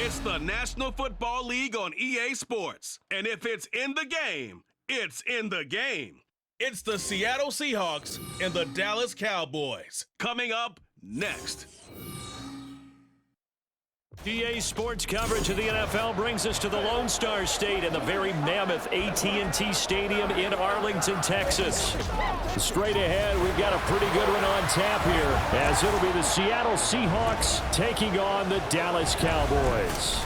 It's the National Football League on EA Sports. And if it's in the game, it's in the game. It's the Seattle Seahawks and the Dallas Cowboys. Coming up next. EA Sports coverage of the NFL brings us to the Lone Star State and the very mammoth AT&T Stadium in Arlington, Texas. Straight ahead, we've got a pretty good one on tap here, as it'll be the Seattle Seahawks taking on the Dallas Cowboys.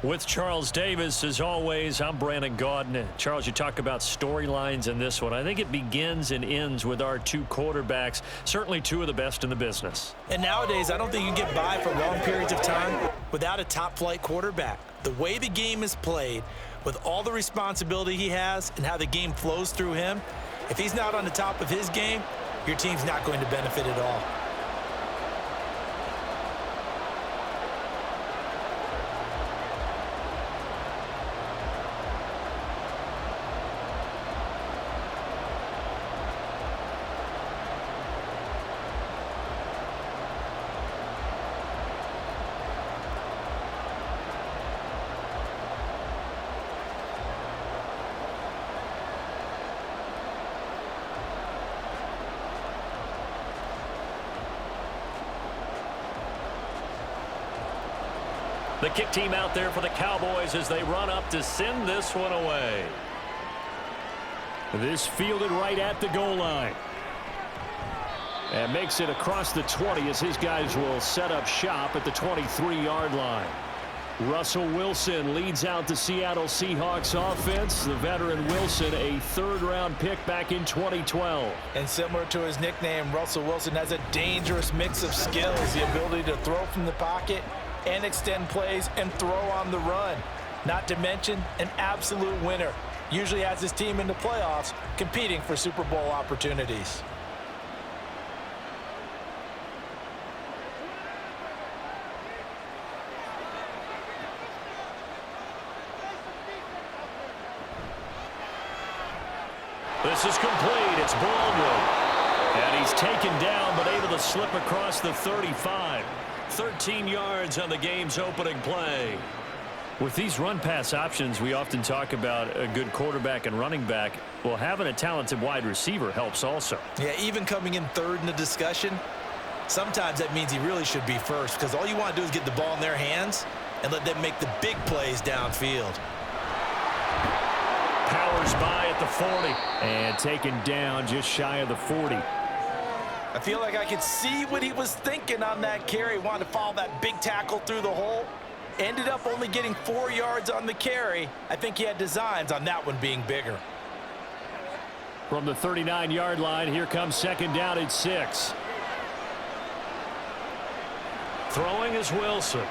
With Charles Davis, as always, I'm Brandon Gaudin. Charles, you talk about storylines in this one. I think it begins and ends with our two quarterbacks, certainly two of the best in the business. And nowadays, I don't think you can get by for long periods of time without a top-flight quarterback. The way the game is played, with all the responsibility he has and how the game flows through him, if he's not on the top of his game, your team's not going to benefit at all. The kick team out there for the Cowboys as they run up to send this one away. This fielded right at the goal line. And makes it across the 20 as his guys will set up shop at the 23-yard line. Russell Wilson leads out the Seattle Seahawks offense. The veteran Wilson, a third-round pick back in 2012. And similar to his nickname, Russell Wilson has a dangerous mix of skills, the ability to throw from the pocket and extend plays and throw on the run. Not to mention an absolute winner. Usually has his team in the playoffs competing for Super Bowl opportunities. This is complete. It's Baldwin. And he's taken down but able to slip across the 35. 13 yards on the game's opening play. With these run-pass options, we often talk about a good quarterback and running back. Well, having a talented wide receiver helps also. Yeah, even coming in third in the discussion, sometimes that means he really should be first, because all you want to do is get the ball in their hands and let them make the big plays downfield. Powers by at the 40 and taken down just shy of the 40. I feel like I could see what he was thinking on that carry. Wanted to follow that big tackle through the hole. Ended up only getting 4 yards on the carry. I think he had designs on that one being bigger. From the 39-yard line, here comes second down at 6. Throwing is Wilson.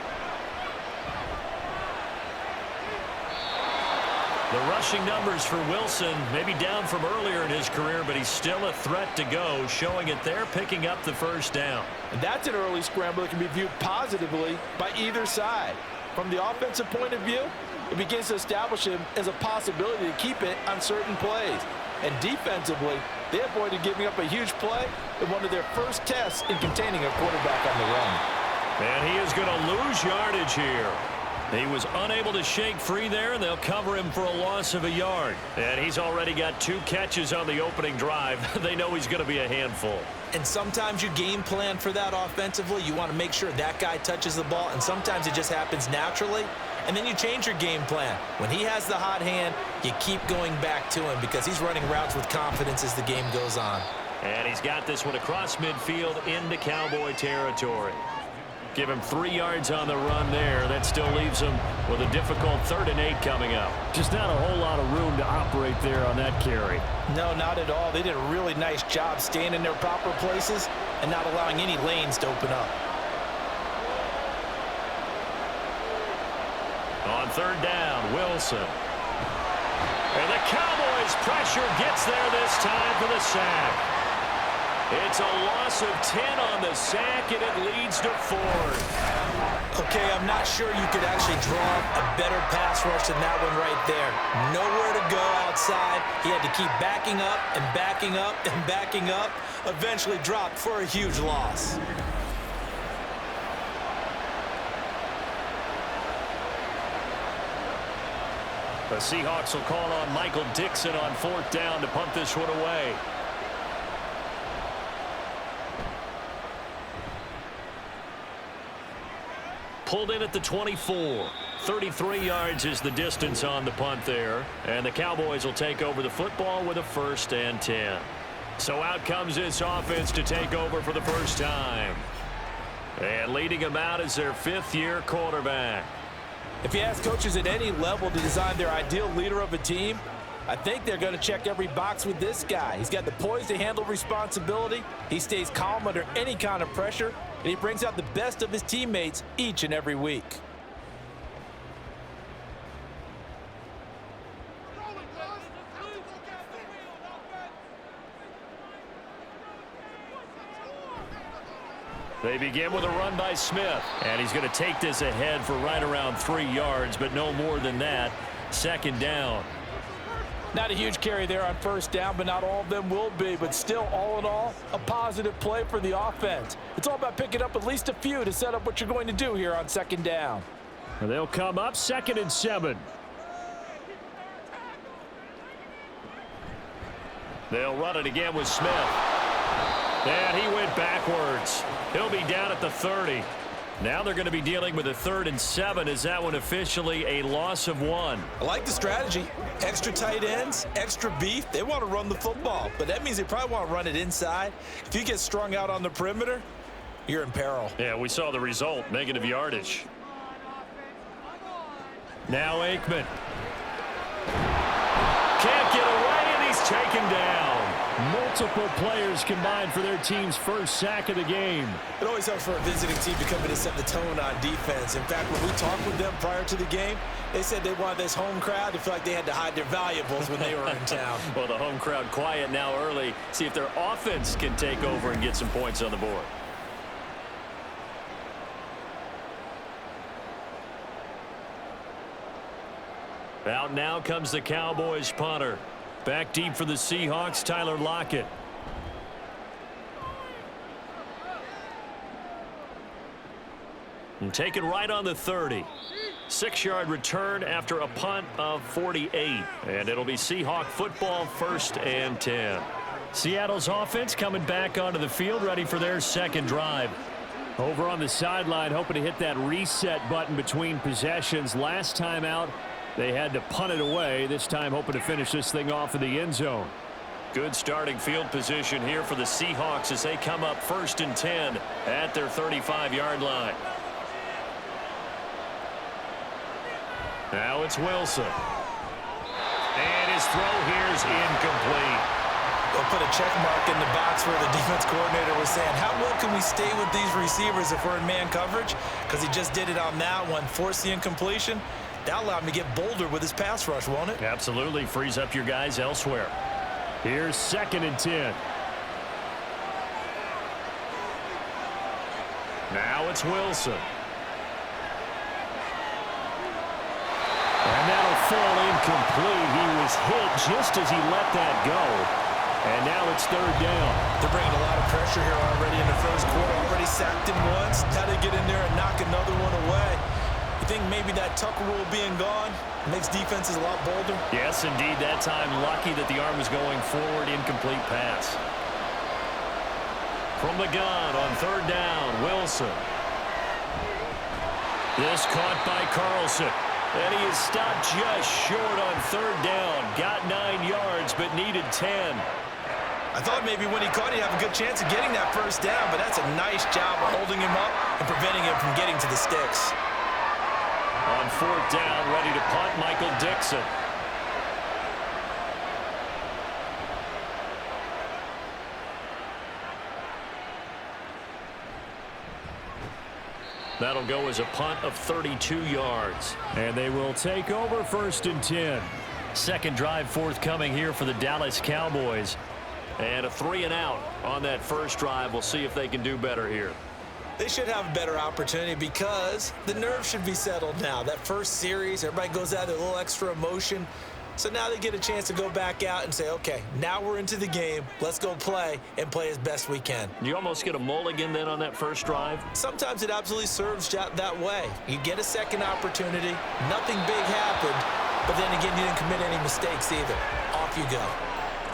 The rushing numbers for Wilson maybe down from earlier in his career, but he's still a threat to go, showing it there, picking up the first down. And that's an early scramble that can be viewed positively by either side. From the offensive point of view, it begins to establish him as a possibility to keep it on certain plays. And defensively, they avoided giving up a huge play in one of their first tests in containing a quarterback on the run. And he is going to lose yardage here. He was unable to shake free there, and they'll cover him for a loss of a yard. And he's already got 2 catches on the opening drive. They know he's going to be a handful. And sometimes you game plan for that offensively. You want to make sure that guy touches the ball, and sometimes it just happens naturally. And then you change your game plan. When he has the hot hand, you keep going back to him because he's running routes with confidence as the game goes on. And he's got this one across midfield into Cowboy territory. Give him 3 yards on the run there. That still leaves him with a difficult 3rd and 8 coming up. Just not a whole lot of room to operate there on that carry. No, not at all. They did a really nice job staying in their proper places and not allowing any lanes to open up. On 3rd down, Wilson. And the Cowboys' pressure gets there this time for the sack. It's a loss of 10 on the sack, and it leads to 4. Okay, I'm not sure you could actually draw a better pass rush than that one right there. Nowhere to go outside. He had to keep backing up and backing up and backing up. Eventually dropped for a huge loss. The Seahawks will call on Michael Dixon on 4th down to punt this one away. Pulled in at the 24. 33 yards is the distance on the punt there. And the Cowboys will take over the football with a 1st and 10. So out comes this offense to take over for the first time. And leading them out is their 5th-year quarterback. If you ask coaches at any level to design their ideal leader of a team, I think they're going to check every box with this guy. He's got the poise to handle responsibility. He stays calm under any kind of pressure, and he brings out the best of his teammates each and every week. They begin with a run by Smith, and he's going to take this ahead for right around 3 yards, but no more than that. 2nd down. Not a huge carry there on 1st down, but not all of them will be. But still, all in all, a positive play for the offense. It's all about picking up at least a few to set up what you're going to do here on 2nd down. And they'll come up 2nd and 7. They'll run it again with Smith. And he went backwards. He'll be down at the 30. Now they're going to be dealing with a 3rd and 7. Is that one officially a loss of 1? I like the strategy. Extra tight ends, extra beef. They want to run the football, but that means they probably want to run it inside. If you get strung out on the perimeter, you're in peril. Yeah, we saw the result, negative yardage. Now Aikman. Can't get away, and he's taken down. Multiple players combined for their team's 1st sack of the game. It always helps for a visiting team to come in and set the tone on defense. In fact, when we talked with them prior to the game, they said they wanted this home crowd to feel like they had to hide their valuables when they were in town. Well, the home crowd quiet now early. See if their offense can take over and get some points on the board. Out now comes the Cowboys punter. Back deep for the Seahawks, Tyler Lockett. And taken right on the 30. 6-yard return after a punt of 48. And it'll be Seahawk football, 1st and 10. Seattle's offense coming back onto the field, ready for their 2nd drive. Over on the sideline, hoping to hit that reset button between possessions. Last time out, they had to punt it away. This time hoping to finish this thing off in the end zone. Good starting field position here for the Seahawks as they come up 1st and 10 at their 35-yard line. Now it's Wilson. And his throw here is incomplete. They'll put a check mark in the box where the defense coordinator was saying, how well can we stay with these receivers if we're in man coverage? Because he just did it on that one, forced the incompletion. That'll allow him to get bolder with his pass rush, won't it? Absolutely. Frees up your guys elsewhere. Here's 2nd and 10. Now it's Wilson. And that'll fall incomplete. He was hit just as he let that go. And now it's 3rd down. They're bringing a lot of pressure here already in the 1st quarter. Already sacked him once. How to get in there and knock another one away. You think maybe that Tucker rule being gone makes defenses a lot bolder? Yes, indeed. That time, lucky that the arm was going forward. Incomplete pass. From the gun on 3rd down, Wilson. This caught by Carlson. And he is stopped just short on 3rd down. Got 9 yards, but needed 10. I thought maybe when he caught it, he'd have a good chance of getting that 1st down, but that's a nice job of holding him up and preventing him from getting to the sticks. On 4th down, ready to punt, Michael Dixon. That'll go as a punt of 32 yards. And they will take over 1st and 10. 2nd drive forthcoming here for the Dallas Cowboys. And a 3-and-out on that 1st drive. We'll see if they can do better here. They should have a better opportunity because the nerves should be settled now. That 1st series, everybody goes out with a little extra emotion. So now they get a chance to go back out and say, okay, now we're into the game. Let's go play and play as best we can. You almost get a mulligan then on that 1st drive? Sometimes it absolutely serves that way. You get a 2nd opportunity. Nothing big happened, but then again, you didn't commit any mistakes either. Off you go.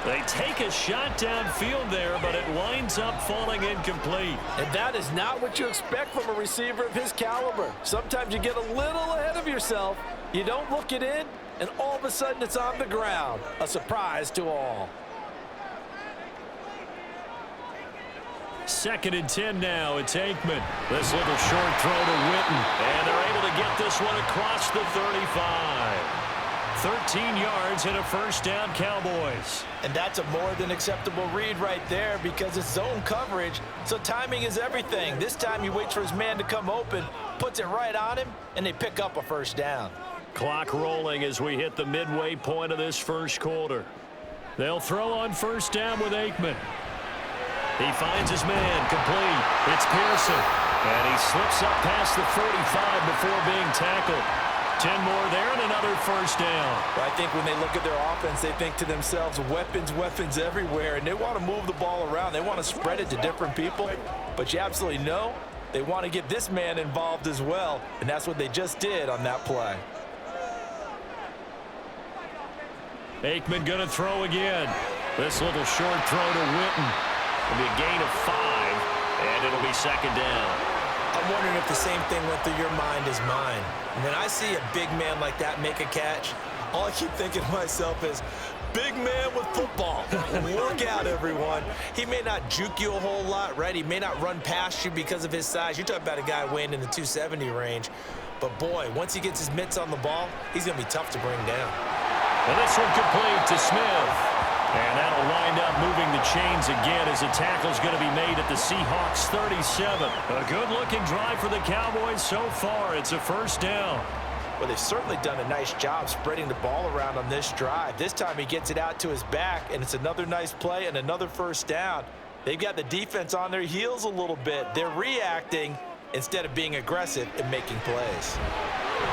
They take a shot downfield there, but it winds up falling incomplete. And that is not what you expect from a receiver of his caliber. Sometimes you get a little ahead of yourself. You don't look it in, and all of a sudden it's on the ground. A surprise to all. 2nd and 10 now. It's Aikman. This little short throw to Witten. And they're able to get this one across the 35. 13 yards and a first down, Cowboys. And that's a more than acceptable read right there because it's zone coverage, so timing is everything. This time he waits for his man to come open, puts it right on him, and they pick up a first down. Clock rolling as we hit the midway point of this first quarter. They'll throw on first down with Aikman. He finds his man, complete. It's Pearson, and he slips up past the 45 before being tackled. 10 more there and another first down. I think when they look at their offense, they think to themselves, weapons, weapons everywhere, and they want to move the ball around. They want to spread it to different people, but you absolutely know they want to get this man involved as well, and that's what they just did on that play. Aikman going to throw again. This little short throw to Witten. It'll be a gain of 5, and it'll be second down. I'm wondering if the same thing went through your mind as mine. When I see a big man like that make a catch, all I keep thinking to myself is, big man with football. Work out, everyone. He may not juke you a whole lot, right? He may not run past you because of his size. You're talking about a guy weighing in the 270 range. But, boy, once he gets his mitts on the ball, he's going to be tough to bring down. And this one complete to Smith. And that'll wind up moving the chains again as a tackle's going to be made at the Seahawks 37. A good-looking drive for the Cowboys so far. It's a first down. Well, they've certainly done a nice job spreading the ball around on this drive. This time he gets it out to his back, and it's another nice play and another first down. They've got the defense on their heels a little bit. They're reacting instead of being aggressive and making plays.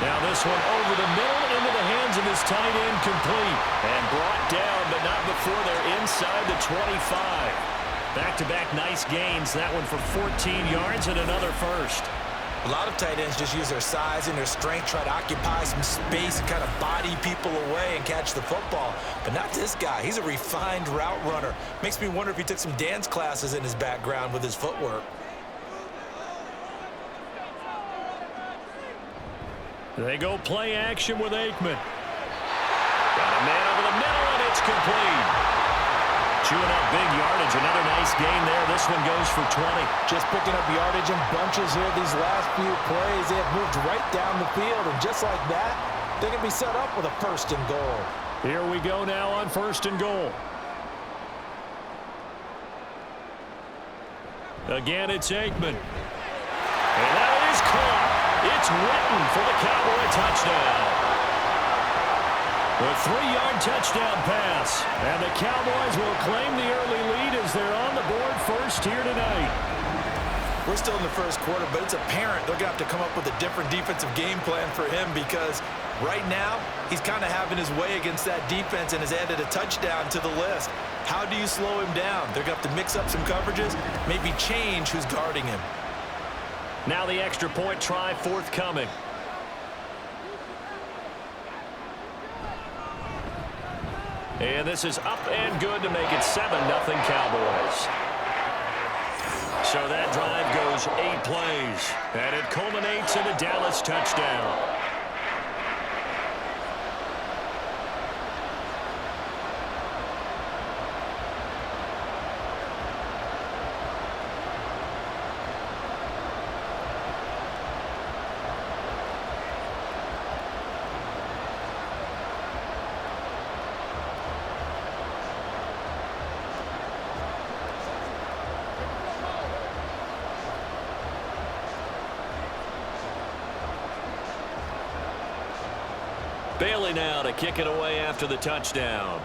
Now this one over the middle into the hands of his tight end, complete. And brought down, but not before they're inside the 25. Back-to-back nice gains. That one for 14 yards and another first. A lot of tight ends just use their size and their strength, try to occupy some space and kind of body people away and catch the football. But not this guy. He's a refined route runner. Makes me wonder if he took some dance classes in his background with his footwork. They go play action with Aikman. Got a man over the middle, and it's complete. Chewing up big yardage. Another nice gain there. This one goes for 20. Just picking up yardage in bunches here these last few plays. They have moved right down the field, and just like that, they can be set up with a first and goal. Here we go now on first and goal. Again, it's Aikman. And that is caught. It's Witten for the Cowboy touchdown. A 3-yard touchdown pass. And the Cowboys will claim the early lead as they're on the board first here tonight. We're still in the first quarter, but it's apparent they're going to have to come up with a different defensive game plan for him because right now he's kind of having his way against that defense and has added a touchdown to the list. How do you slow him down? They're going to have to mix up some coverages, maybe change who's guarding him. Now the extra point try forthcoming. And this is up and good to make it 7-0 Cowboys. So that drive goes 8 plays, and it culminates in a Dallas touchdown. Bailey now to kick it away after the touchdown.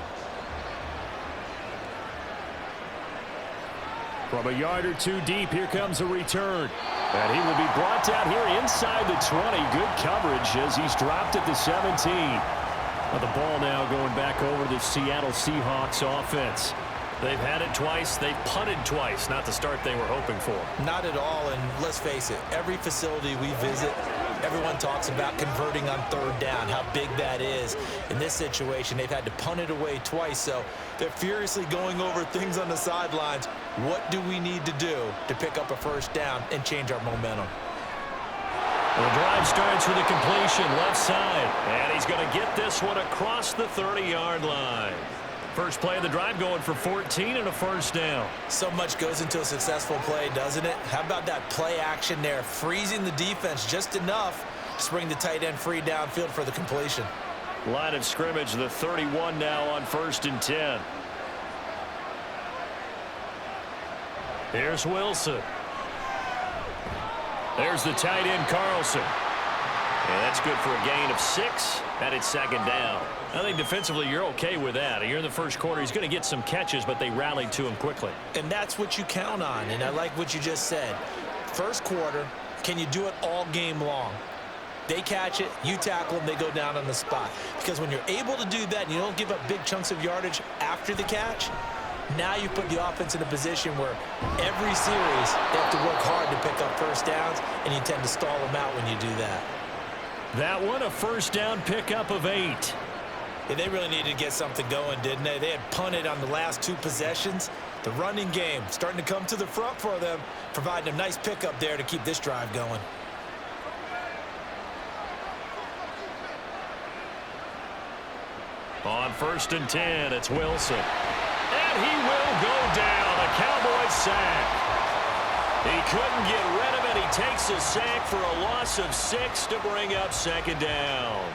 From a yard or two deep, here comes a return. And he will be brought down here inside the 20. Good coverage as he's dropped at the 17. Well, the ball now going back over to the Seattle Seahawks offense. They've had it twice. They've punted twice. Not the start they were hoping for. Not at all, and let's face it, every facility we visit, Everyone talks about converting on third down, how big that is. In this situation, they've had to punt it away twice, so they're furiously going over things on the sidelines. What do we need to do to pick up a first down and change our momentum? The drive starts with a completion left side, and he's going to get this one across the 30-yard line. First play of the drive going for 14 and a first down. So much goes into a successful play, doesn't it? How about that play action there, freezing the defense just enough to bring the tight end free downfield for the completion. Line of scrimmage, the 31 now on 1st and 10. Here's Wilson. There's the tight end, Carlson. And that's good for a gain of 6, and it's 2nd down. I think defensively you're okay with that. Here in the first quarter, he's going to get some catches, but they rallied to him quickly. And that's what you count on, and I like what you just said. First quarter, can you do it all game long? They catch it, you tackle them, they go down on the spot. Because when you're able to do that and you don't give up big chunks of yardage after the catch, now you put the offense in a position where every series they have to work hard to pick up first downs, and you tend to stall them out when you do that. That one, a first down pickup of 8. Yeah, they really needed to get something going, didn't they? They had punted on the last 2 possessions. The running game starting to come to the front for them, providing a nice pickup there to keep this drive going. On 1st and 10, it's Wilson. And he will go down. A Cowboys sack. He couldn't get rid of it. He takes a sack for a loss of 6 to bring up 2nd down.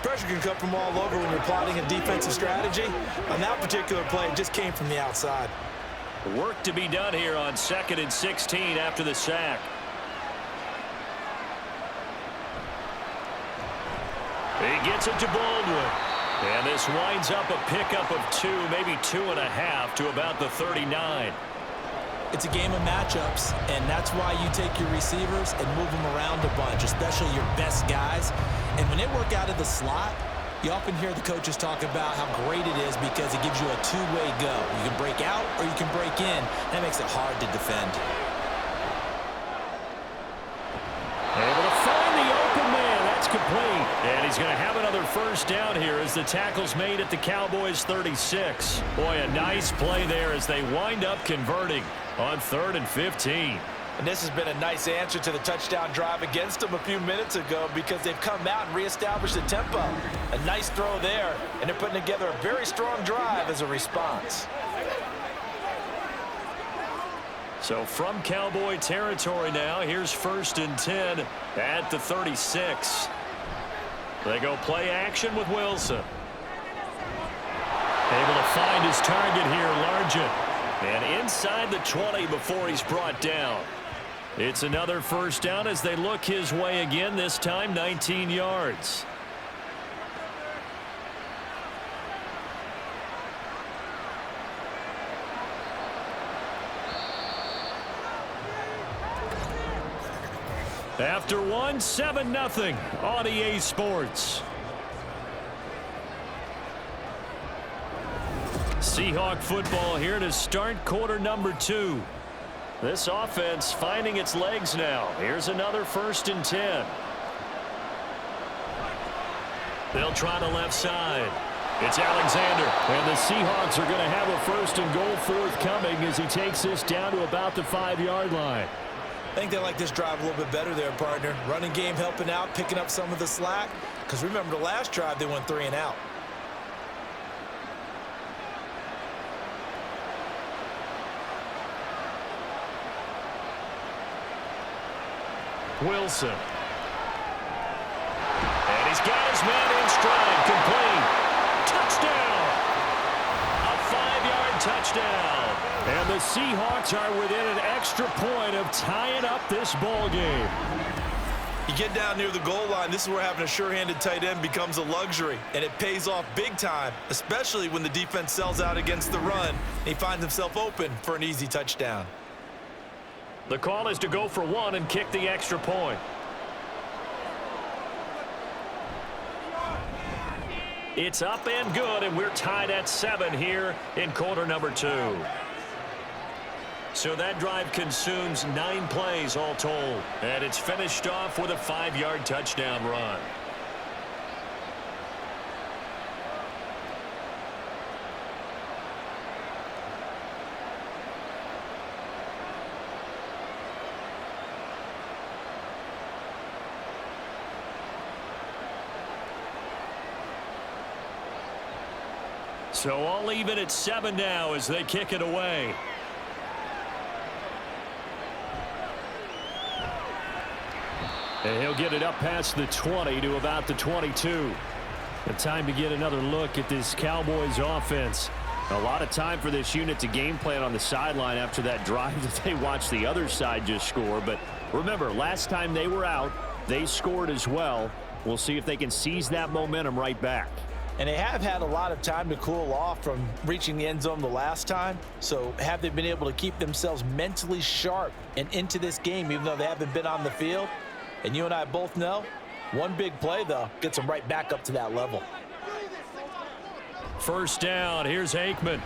Pressure can come from all over when you're plotting a defensive strategy. On that particular play, it just came from the outside. Work to be done here on 2nd and 16 after the sack. He gets it to Baldwin. And this winds up a pickup of 2, maybe 2.5 to about the 39. It's a game of matchups, and that's why you take your receivers and move them around a bunch, especially your best guys. And when they work out of the slot, you often hear the coaches talk about how great it is because it gives you a two-way go. You can break out or you can break in. That makes it hard to defend. Able to find the open man. That's complete. And he's going to have another first down here as the tackle's made at the Cowboys 36. Boy, a nice play there as they wind up converting on 3rd and 15. And this has been a nice answer to the touchdown drive against them a few minutes ago because they've come out and reestablished the tempo. A nice throw there, and they're putting together a very strong drive as a response. So from Cowboy territory now, here's 1st and 10 at the 36. They go play action with Wilson. Able to find his target here, Largent. And inside the 20 before he's brought down. It's another first down as they look his way again, this time 19 yards. After one, 7-0 on EA Sports. Seahawk football here to start quarter number 2. This offense finding its legs now. Here's another 1st and 10. They'll try the left side. It's Alexander. And the Seahawks are going to have a 1st and goal forthcoming as he takes this down to about the 5-yard line. I think they like this drive a little bit better there, partner. Running game helping out, picking up some of the slack. Because remember the last drive, they went 3 and out. Wilson. And he's got his man in stride. Complete. Touchdown. A 5-yard touchdown. And the Seahawks are within an extra point of tying up this ball game. You get down near the goal line, this is where having a sure-handed tight end becomes a luxury, and it pays off big time, especially when the defense sells out against the run, and he finds himself open for an easy touchdown. The call is to go for 1 and kick the extra point. It's up and good, and we're tied at 7 here in quarter number 2. So that drive consumes 9 plays all told. And it's finished off with a 5-yard touchdown run. So all even at 7 now as they kick it away. And he'll get it up past the 20 to about the 22. The time to get another look at this Cowboys offense. A lot of time for this unit to game plan on the sideline after that drive that they watched the other side just score. But remember, last time they were out, they scored as well. We'll see if they can seize that momentum right back. And they have had a lot of time to cool off from reaching the end zone the last time. So have they been able to keep themselves mentally sharp and into this game, even though they haven't been on the field? And you and I both know, one big play, though, gets them right back up to that level. First down, here's Aikman.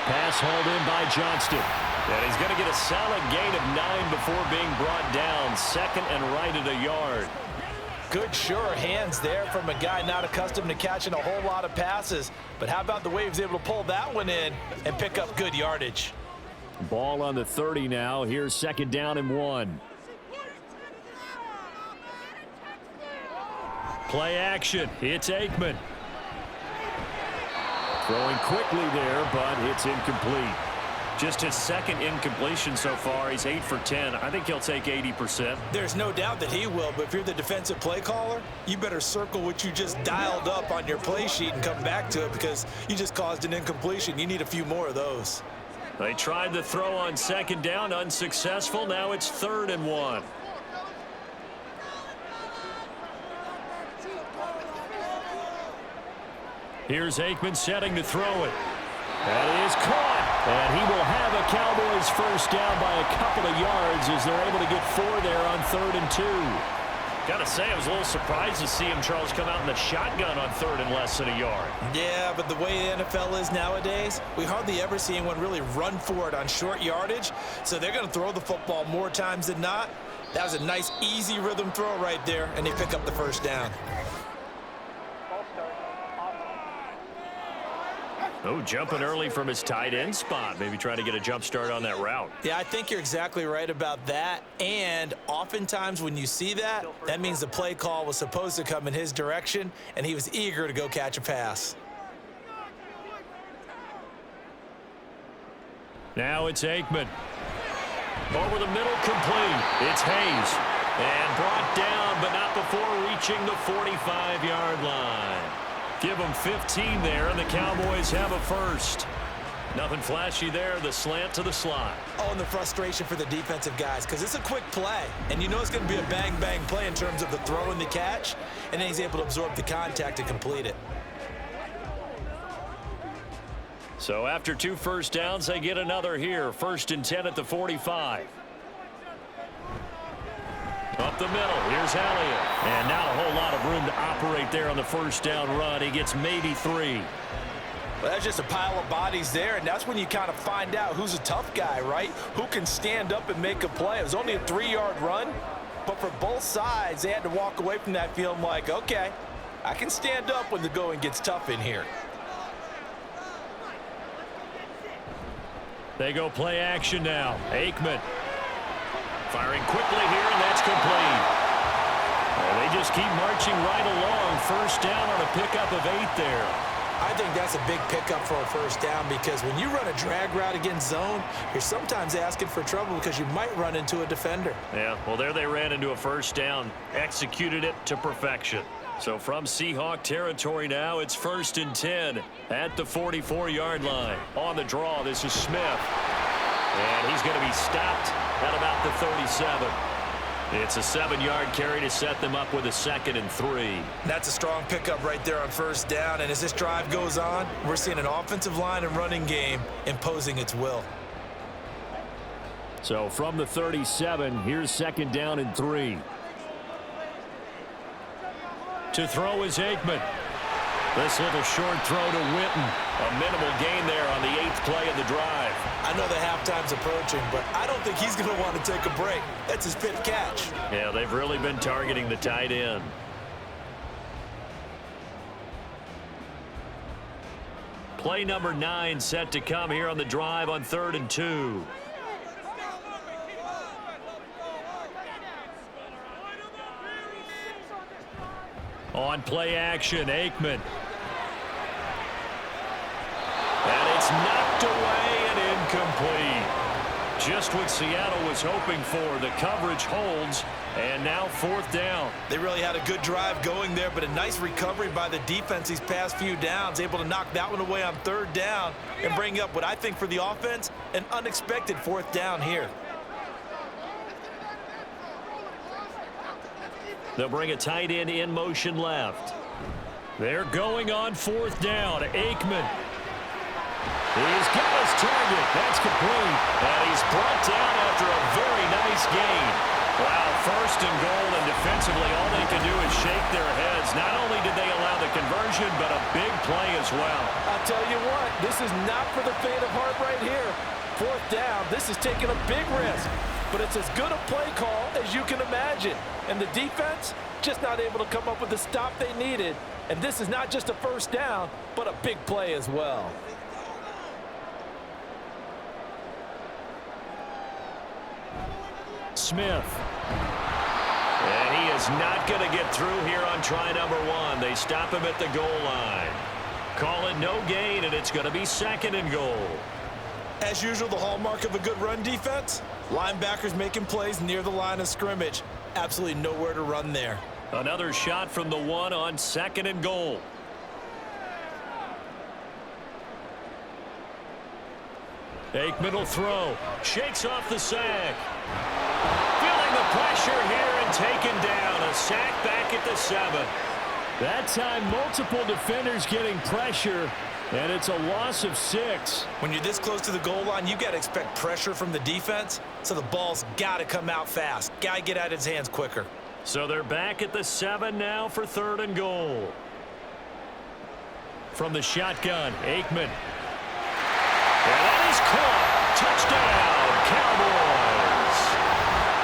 Pass hauled in by Johnston. And he's going to get a solid gain of 9 before being brought down. Second and right at a yard. Good, sure hands there from a guy not accustomed to catching a whole lot of passes. But how about the way he was able to pull that one in and pick up good yardage? Ball on the 30 now. Here's second down and 1. Play action. It's Aikman. Throwing quickly there, but it's incomplete. Just his second incompletion so far. He's 8 for 10. I think he'll take 80%. There's no doubt that he will, but if you're the defensive play caller, you better circle what you just dialed up on your play sheet and come back to it because you just caused an incompletion. You need a few more of those. They tried the throw on second down, unsuccessful. Now it's 3rd and 1. Here's Aikman setting to throw it. That is caught. And he will have a Cowboys first down by a couple of yards as they're able to get 4 there on 3rd and 2. Gotta say, I was a little surprised to see him, Charles, come out in the shotgun on 3rd and less than a yard. Yeah, but the way the NFL is nowadays, we hardly ever see anyone really run for it on short yardage. So they're going to throw the football more times than not. That was a nice, easy rhythm throw right there, and they pick up the first down. Oh, jumping early from his tight end spot. Maybe trying to get a jump start on that route. Yeah, I think you're exactly right about that. And oftentimes when you see that, that means the play call was supposed to come in his direction, and he was eager to go catch a pass. Now it's Aikman. Over the middle, complete. It's Hayes. And brought down, but not before reaching the 45-yard line. Give them 15 there, and the Cowboys have a first. Nothing flashy there, the slant to the slot. Oh, and the frustration for the defensive guys, because it's a quick play. And you know it's going to be a bang-bang play in terms of the throw and the catch, and then he's able to absorb the contact and complete it. So after 2 first downs, they get another here. 1st and 10 at the 45. Up the middle, here's Elliott. And not a whole lot of room to operate there on the first down run. He gets maybe 3. Well, that's just a pile of bodies there, and that's when you kind of find out who's a tough guy, right? Who can stand up and make a play. It was only a 3-yard run, but for both sides, they had to walk away from that feeling like, okay, I can stand up when the going gets tough in here. They go play action now. Aikman. Firing quickly here, and that's complete. And they just keep marching right along. First down on a pickup of 8 there. I think that's a big pickup for a first down because when you run a drag route against zone, you're sometimes asking for trouble because you might run into a defender. Yeah, well, there they ran into a first down. Executed it to perfection. So from Seahawk territory now, it's 1st and 10 at the 44-yard line. On the draw, this is Smith. And he's going to be stopped at about the 37. It's a 7-yard carry to set them up with a 2nd and 3. That's a strong pickup right there on first down. And as this drive goes on, we're seeing an offensive line and running game imposing its will. So from the 37, here's 2nd down and 3. To throw is Aikman. This little short throw to Witten. A minimal gain there on the 8th play of the drive. I I know the halftime's approaching, but I don't think he's going to want to take a break. That's his fifth catch. Yeah, they've really been targeting the tight end. Play number 9 set to come here on the drive on 3rd and 2. On play action, Aikman. And it's knocked away and incomplete. Just what Seattle was hoping for. The coverage holds, and now 4th down. They really had a good drive going there, but a nice recovery by the defense these past few downs, able to knock that one away on 3rd down and bring up what I think for the offense, an unexpected 4th down here. They'll bring a tight end in motion left. They're going on 4th down. Aikman. He's got his target. That's complete. And he's brought down after a very nice gain. Wow, 1st and goal, and defensively all they can do is shake their heads. Not only did they allow the conversion, but a big play as well. I'll tell you what, this is not for the faint of heart right here. 4th down, this is taking a big risk. But it's as good a play call as you can imagine. And the defense just not able to come up with the stop they needed. And this is not just a 1st down, but a big play as well. Smith. And he is not going to get through here on try number 1. They stop him at the goal line. Call it no gain, and it's going to be 2nd and goal. As usual, the hallmark of a good run defense, linebackers making plays near the line of scrimmage. Absolutely nowhere to run there. Another shot from the 1 on 2nd and goal. Aikman will throw. Shakes off the sack. Feeling the pressure here and taken down. A sack back at the 7. That time, multiple defenders getting pressure, and it's a loss of 6. When you're this close to the goal line, you got to expect pressure from the defense, so the ball's got to come out fast. Got to get out of his hands quicker. So they're back at the 7 now for 3rd and goal. From the shotgun, Aikman. And that is caught. Touchdown, Cowboys.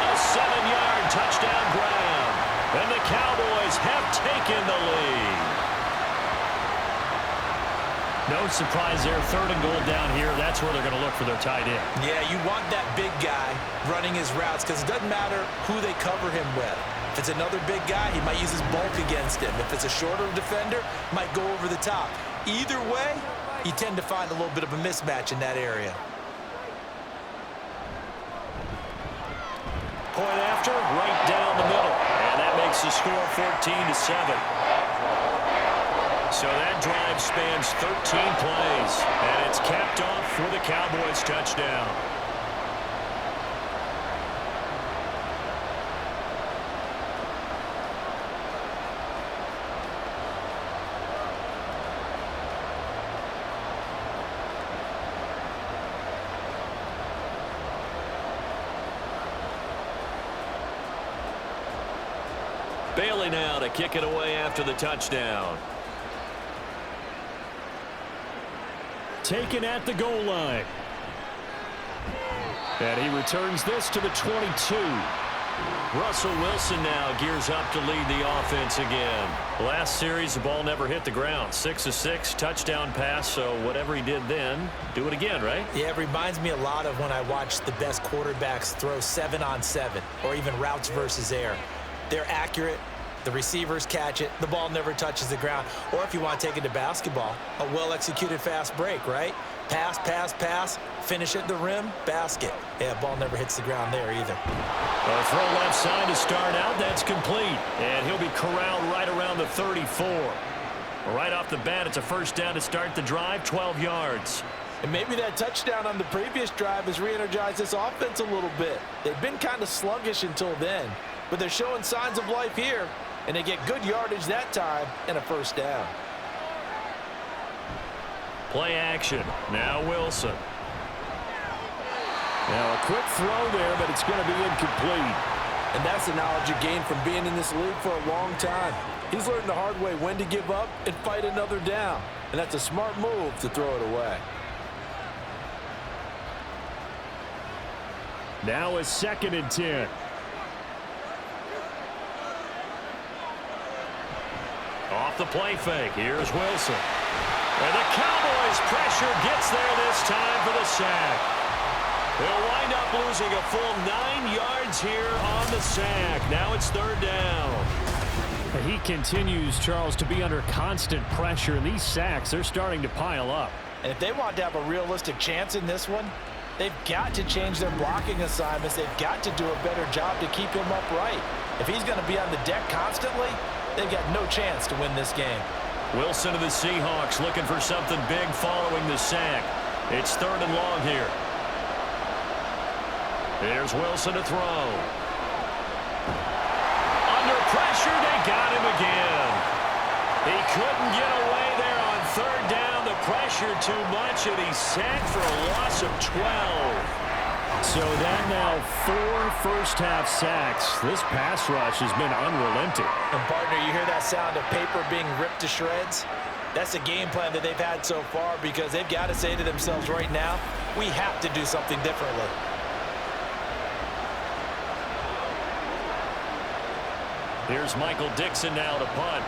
A 7-yard touchdown grab. And the Cowboys have taken the lead. No surprise there. 3rd and goal down here. That's where they're going to look for their tight end. Yeah, you want that big guy running his routes because it doesn't matter who they cover him with. If it's another big guy, he might use his bulk against him. If it's a shorter defender, might go over the top. Either way, you tend to find a little bit of a mismatch in that area. Point after, right down the middle. And that makes the score 14-7. So that drive spans 13 plays. And it's capped off for the Cowboys touchdown. Bailey now to kick it away after the touchdown. Taken at the goal line. And he returns this to the 22. Russell Wilson now gears up to lead the offense again. Last series, the ball never hit the ground. 6 of 6, touchdown pass, so whatever he did then, do it again, right? Yeah, it reminds me a lot of when I watched the best quarterbacks throw 7-on-7 or even routes versus air. They're accurate. The receivers catch it. The ball never touches the ground. Or if you want to take it to basketball, a well-executed fast break, right? Pass, pass, pass, finish at the rim, basket. Yeah, ball never hits the ground there either. A throw left side to start out. That's complete. And he'll be corralled right around the 34. Right off the bat, it's a 1st down to start the drive, 12 yards. And maybe that touchdown on the previous drive has re-energized this offense a little bit. They've been kind of sluggish until then, but they're showing signs of life here, and they get good yardage that time and a 1st down. Play action. Now Wilson. Now a quick throw there, but it's going to be incomplete. And that's the knowledge you gain from being in this league for a long time. He's learned the hard way when to give up and fight another down. And that's a smart move to throw it away. Now a 2nd and 10. Off the play fake. Here's Wilson. And the Cowboys pressure gets there this time for the sack. They'll wind up losing a full 9 yards here on the sack. Now it's 3rd down. He continues, Charles, to be under constant pressure. And these sacks, they're starting to pile up. And if they want to have a realistic chance in this one, they've got to change their blocking assignments. They've got to do a better job to keep him upright. If he's going to be on the deck constantly, they've got no chance to win this game. Wilson of the Seahawks looking for something big following the sack. It's 3rd and long here. There's Wilson to throw. Under pressure, they got him again. He couldn't get away there on 3rd down. The pressure too much, and he's sacked for a loss of 12. So that now 4 first-half sacks. This pass rush has been unrelenting. And, partner, you hear that sound of paper being ripped to shreds? That's the game plan that they've had so far because they've got to say to themselves right now, we have to do something differently. Here's Michael Dixon now to punt.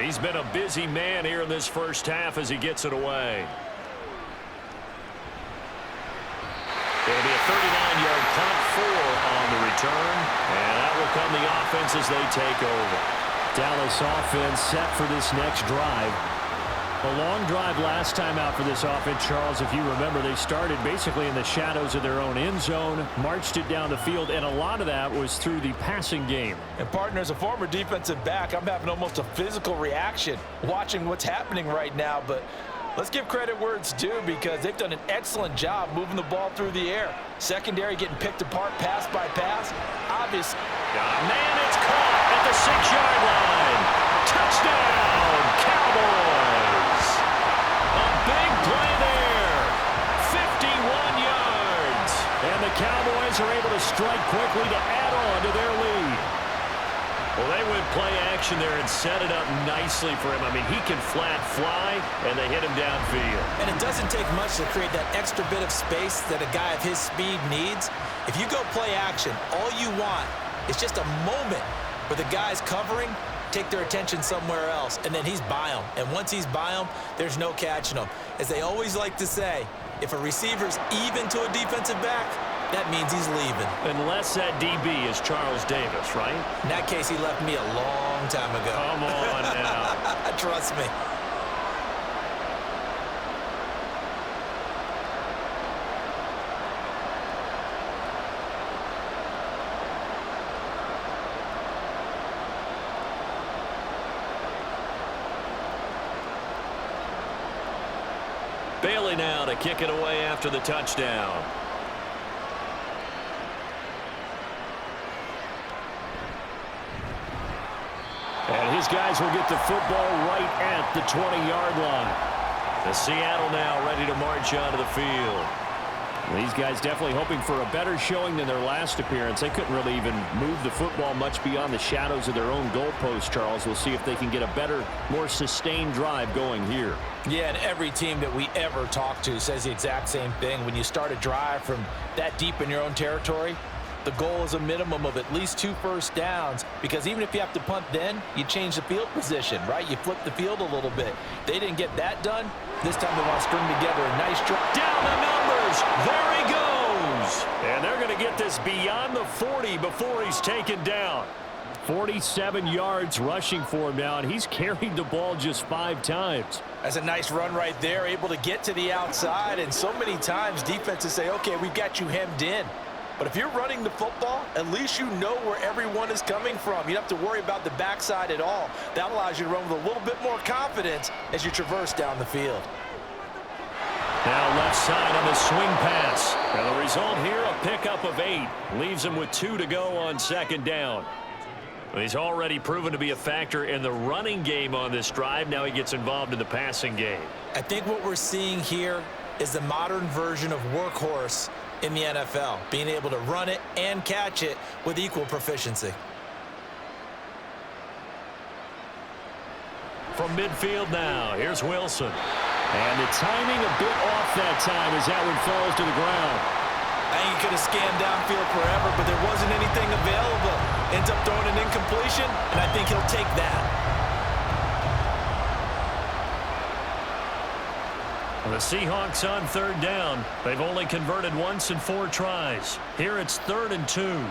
He's been a busy man here in this first half as he gets it away. It'll be a 39-yard punt, 4 on the return, and that will come the offense as they take over. Dallas offense set for this next drive. A long drive last time out for this offense, Charles. If you remember, they started basically in the shadows of their own end zone, marched it down the field, and a lot of that was through the passing game. And, partner, as a former defensive back, I'm having almost a physical reaction watching what's happening right now. But let's give credit where it's due because they've done an excellent job moving the ball through the air. Secondary getting picked apart pass by pass. Obviously. Man, it's caught at the 6-yard line. Touchdown, Cowboys. Big play there. 51 yards. And the Cowboys are able to strike quickly to add on to their lead. Well, they went play action there and set it up nicely for him. I mean, he can flat fly, and they hit him downfield. And it doesn't take much to create that extra bit of space that a guy of his speed needs. If you go play action, all you want is just a moment where the guy's covering, take their attention somewhere else, and then he's by him. And once he's by him, there's no catching him. As they always like to say, if a receiver's even to a defensive back, that means he's leaving. Unless that DB is Charles Davis, right? In that case, he left me a long time ago. Come on now. Trust me. Bailey now to kick it away after the touchdown. And his guys will get the football right at the 20-yard line. The Seattle now ready to march onto the field. These guys definitely hoping for a better showing than their last appearance. They couldn't really even move the football much beyond the shadows of their own goalpost, Charles. We'll see if they can get a better, more sustained drive going here. Yeah, and every team that we ever talk to says the exact same thing. When you start a drive from that deep in your own territory, the goal is a minimum of at least 2 first downs, because even if you have to punt then, you change the field position, right? You flip the field a little bit. They didn't get that done. This time they want to string together a nice drive. Down the numbers. There he goes. And they're going to get this beyond the 40 before he's taken down. 47 yards rushing for him now, and he's carried the ball just 5 times. That's a nice run right there, able to get to the outside, and so many times defenses say, okay, we've got you hemmed in. But if you're running the football, at least you know where everyone is coming from. You don't have to worry about the backside at all. That allows you to run with a little bit more confidence as you traverse down the field. Now left side on the swing pass. And the result here, a pickup of 8. Leaves him with 2 to go on 2nd down. He's already proven to be a factor in the running game on this drive. Now he gets involved in the passing game. I think what we're seeing here is the modern version of workhorse in the NFL, being able to run it and catch it with equal proficiency. From midfield now, here's Wilson. And the timing a bit off that time as that one falls to the ground. I think he could have scanned downfield forever, but there wasn't anything available. Ends up throwing an incompletion, and I think he'll take that. The Seahawks on third down. They've only converted once in 4 tries. Here it's 3rd and 2.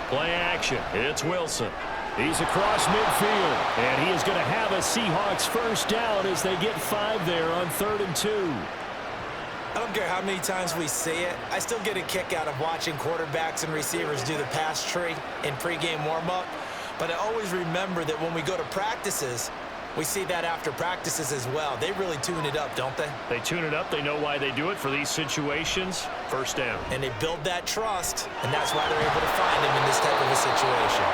Play action. It's Wilson. He's across midfield, and he is going to have a Seahawks first down as they get 5 there on 3rd and 2. I don't care how many times we see it. I still get a kick out of watching quarterbacks and receivers do the pass tree in pregame warm-up. But I always remember that when we go to practices, we see that after practices as well. They really tune it up, don't they? They tune it up. They know why they do it for these situations. First down. And they build that trust, and that's why they're able to find him in this type of a situation.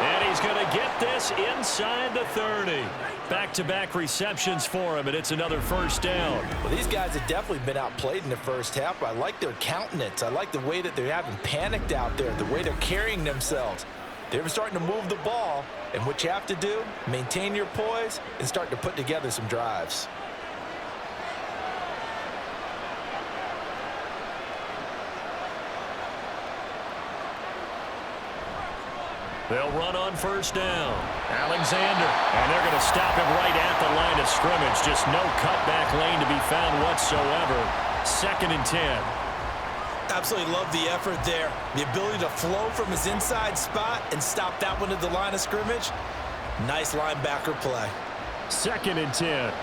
And he's going to get this inside the 30. Back-to-back receptions for him, and it's another first down. Well, these guys have definitely been outplayed in the first half. I like their countenance. I like the way that they haven't panicked out there, the way they're carrying themselves. They're starting to move the ball, and what you have to do, maintain your poise and start to put together some drives. They'll run on first down. Alexander, and they're going to stop him right at the line of scrimmage. Just no cutback lane to be found whatsoever. 2nd and 10. Absolutely love the effort there. The ability to flow from his inside spot and stop that one at the line of scrimmage. Nice linebacker play. 2nd and 10.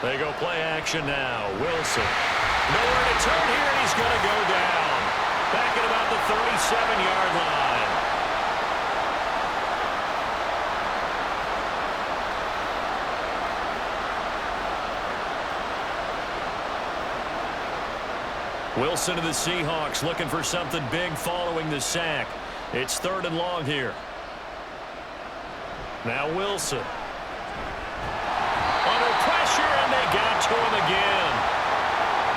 They go play action now. Wilson. Nowhere to turn here, and he's going to go down. Back at about the 37-yard line. Wilson to the Seahawks looking for something big following the sack. It's 3rd and long here. Now Wilson. Under pressure, and they got to him again.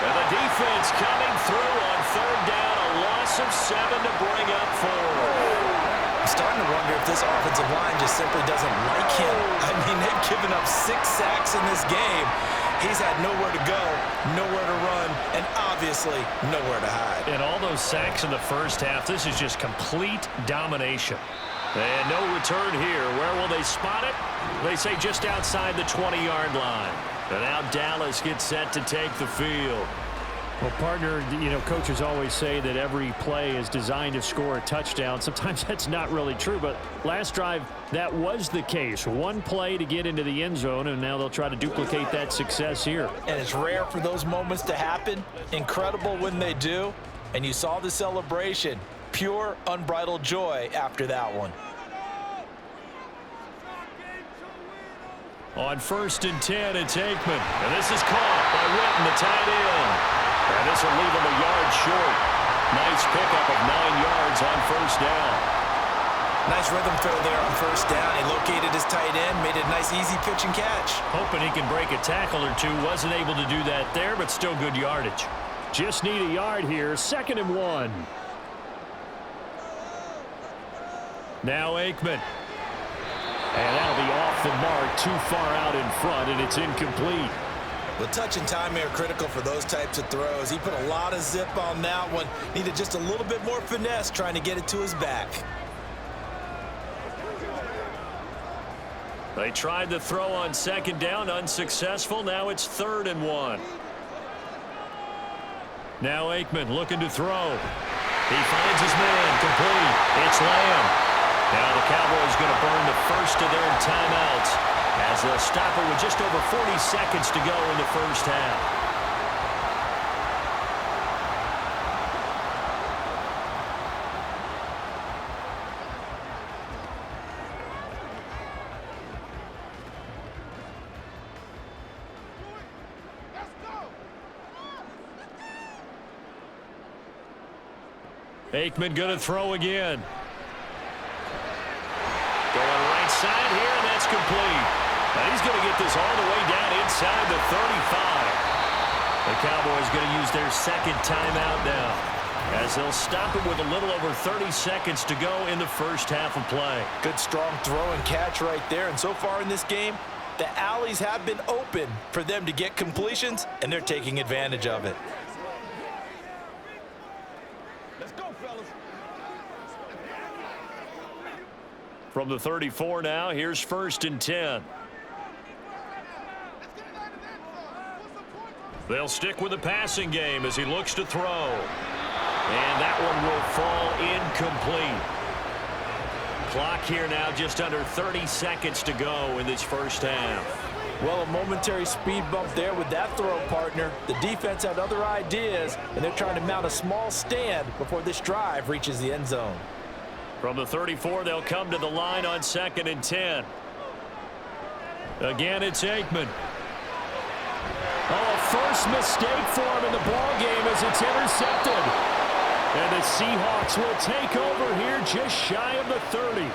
And the defense coming through on 3rd down. A loss of 7 to bring up 4. I'm starting to wonder if this offensive line just simply doesn't like him. I mean, they've given up 6 sacks in this game. He's had nowhere to go, nowhere to run, and obviously nowhere to hide. And all those sacks in the first half, this is just complete domination. And no return here. Where will they spot it? They say just outside the 20-yard line. And now Dallas gets set to take the field. Well, partner, you know, coaches always say that every play is designed to score a touchdown. Sometimes that's not really true, but last drive, that was the case. One play to get into the end zone, and now they'll try to duplicate that success here. And it's rare for those moments to happen. Incredible when they do. And you saw the celebration. Pure, unbridled joy after that one. On 1st and 10, it's Aikman. And this is caught by Witten, the tight end. And this will leave him a yard short. Nice pickup of 9 yards on first down. Nice rhythm throw there on first down. He located his tight end, made it a nice easy pitch and catch. Hoping he can break a tackle or two. Wasn't able to do that there, but still good yardage. Just need a yard here. 2nd and 1. Now Aikman. And that'll be off the mark, too far out in front, and it's incomplete. Well, touch and timing are critical for those types of throws. He put a lot of zip on that one. Needed just a little bit more finesse trying to get it to his back. They tried the throw on 2nd down, unsuccessful. Now it's 3rd and 1. Now Aikman looking to throw. He finds his man, complete. It's Lamb. Now the Cowboys going to burn the first of their timeouts as they'll stop it with just over 40 seconds to go in the first half. Aikman going to throw again. Going right side here, and that's complete. Now he's going to get this all the way down inside the 35. The Cowboys going to use their 2nd timeout now. as they'll stop it with a little over 30 seconds to go in the first half of play. Good strong throw and catch right there. And so far in this game, the alleys have been open for them to get completions, and they're taking advantage of it. Let's go, fellas. From the 34 now, here's 1st and 10. They'll stick with the passing game as he looks to throw. And that one will fall incomplete. Clock here now just under 30 seconds to go in this first half. Well, a momentary speed bump there with that throw, partner. The defense had other ideas, and they're trying to mount a small stand before this drive reaches the end zone. From the 34, they'll come to the line on 2nd and 10. Again, it's Aikman. Oh, first mistake for him in the ball game as it's intercepted. And the Seahawks will take over here just shy of the 30.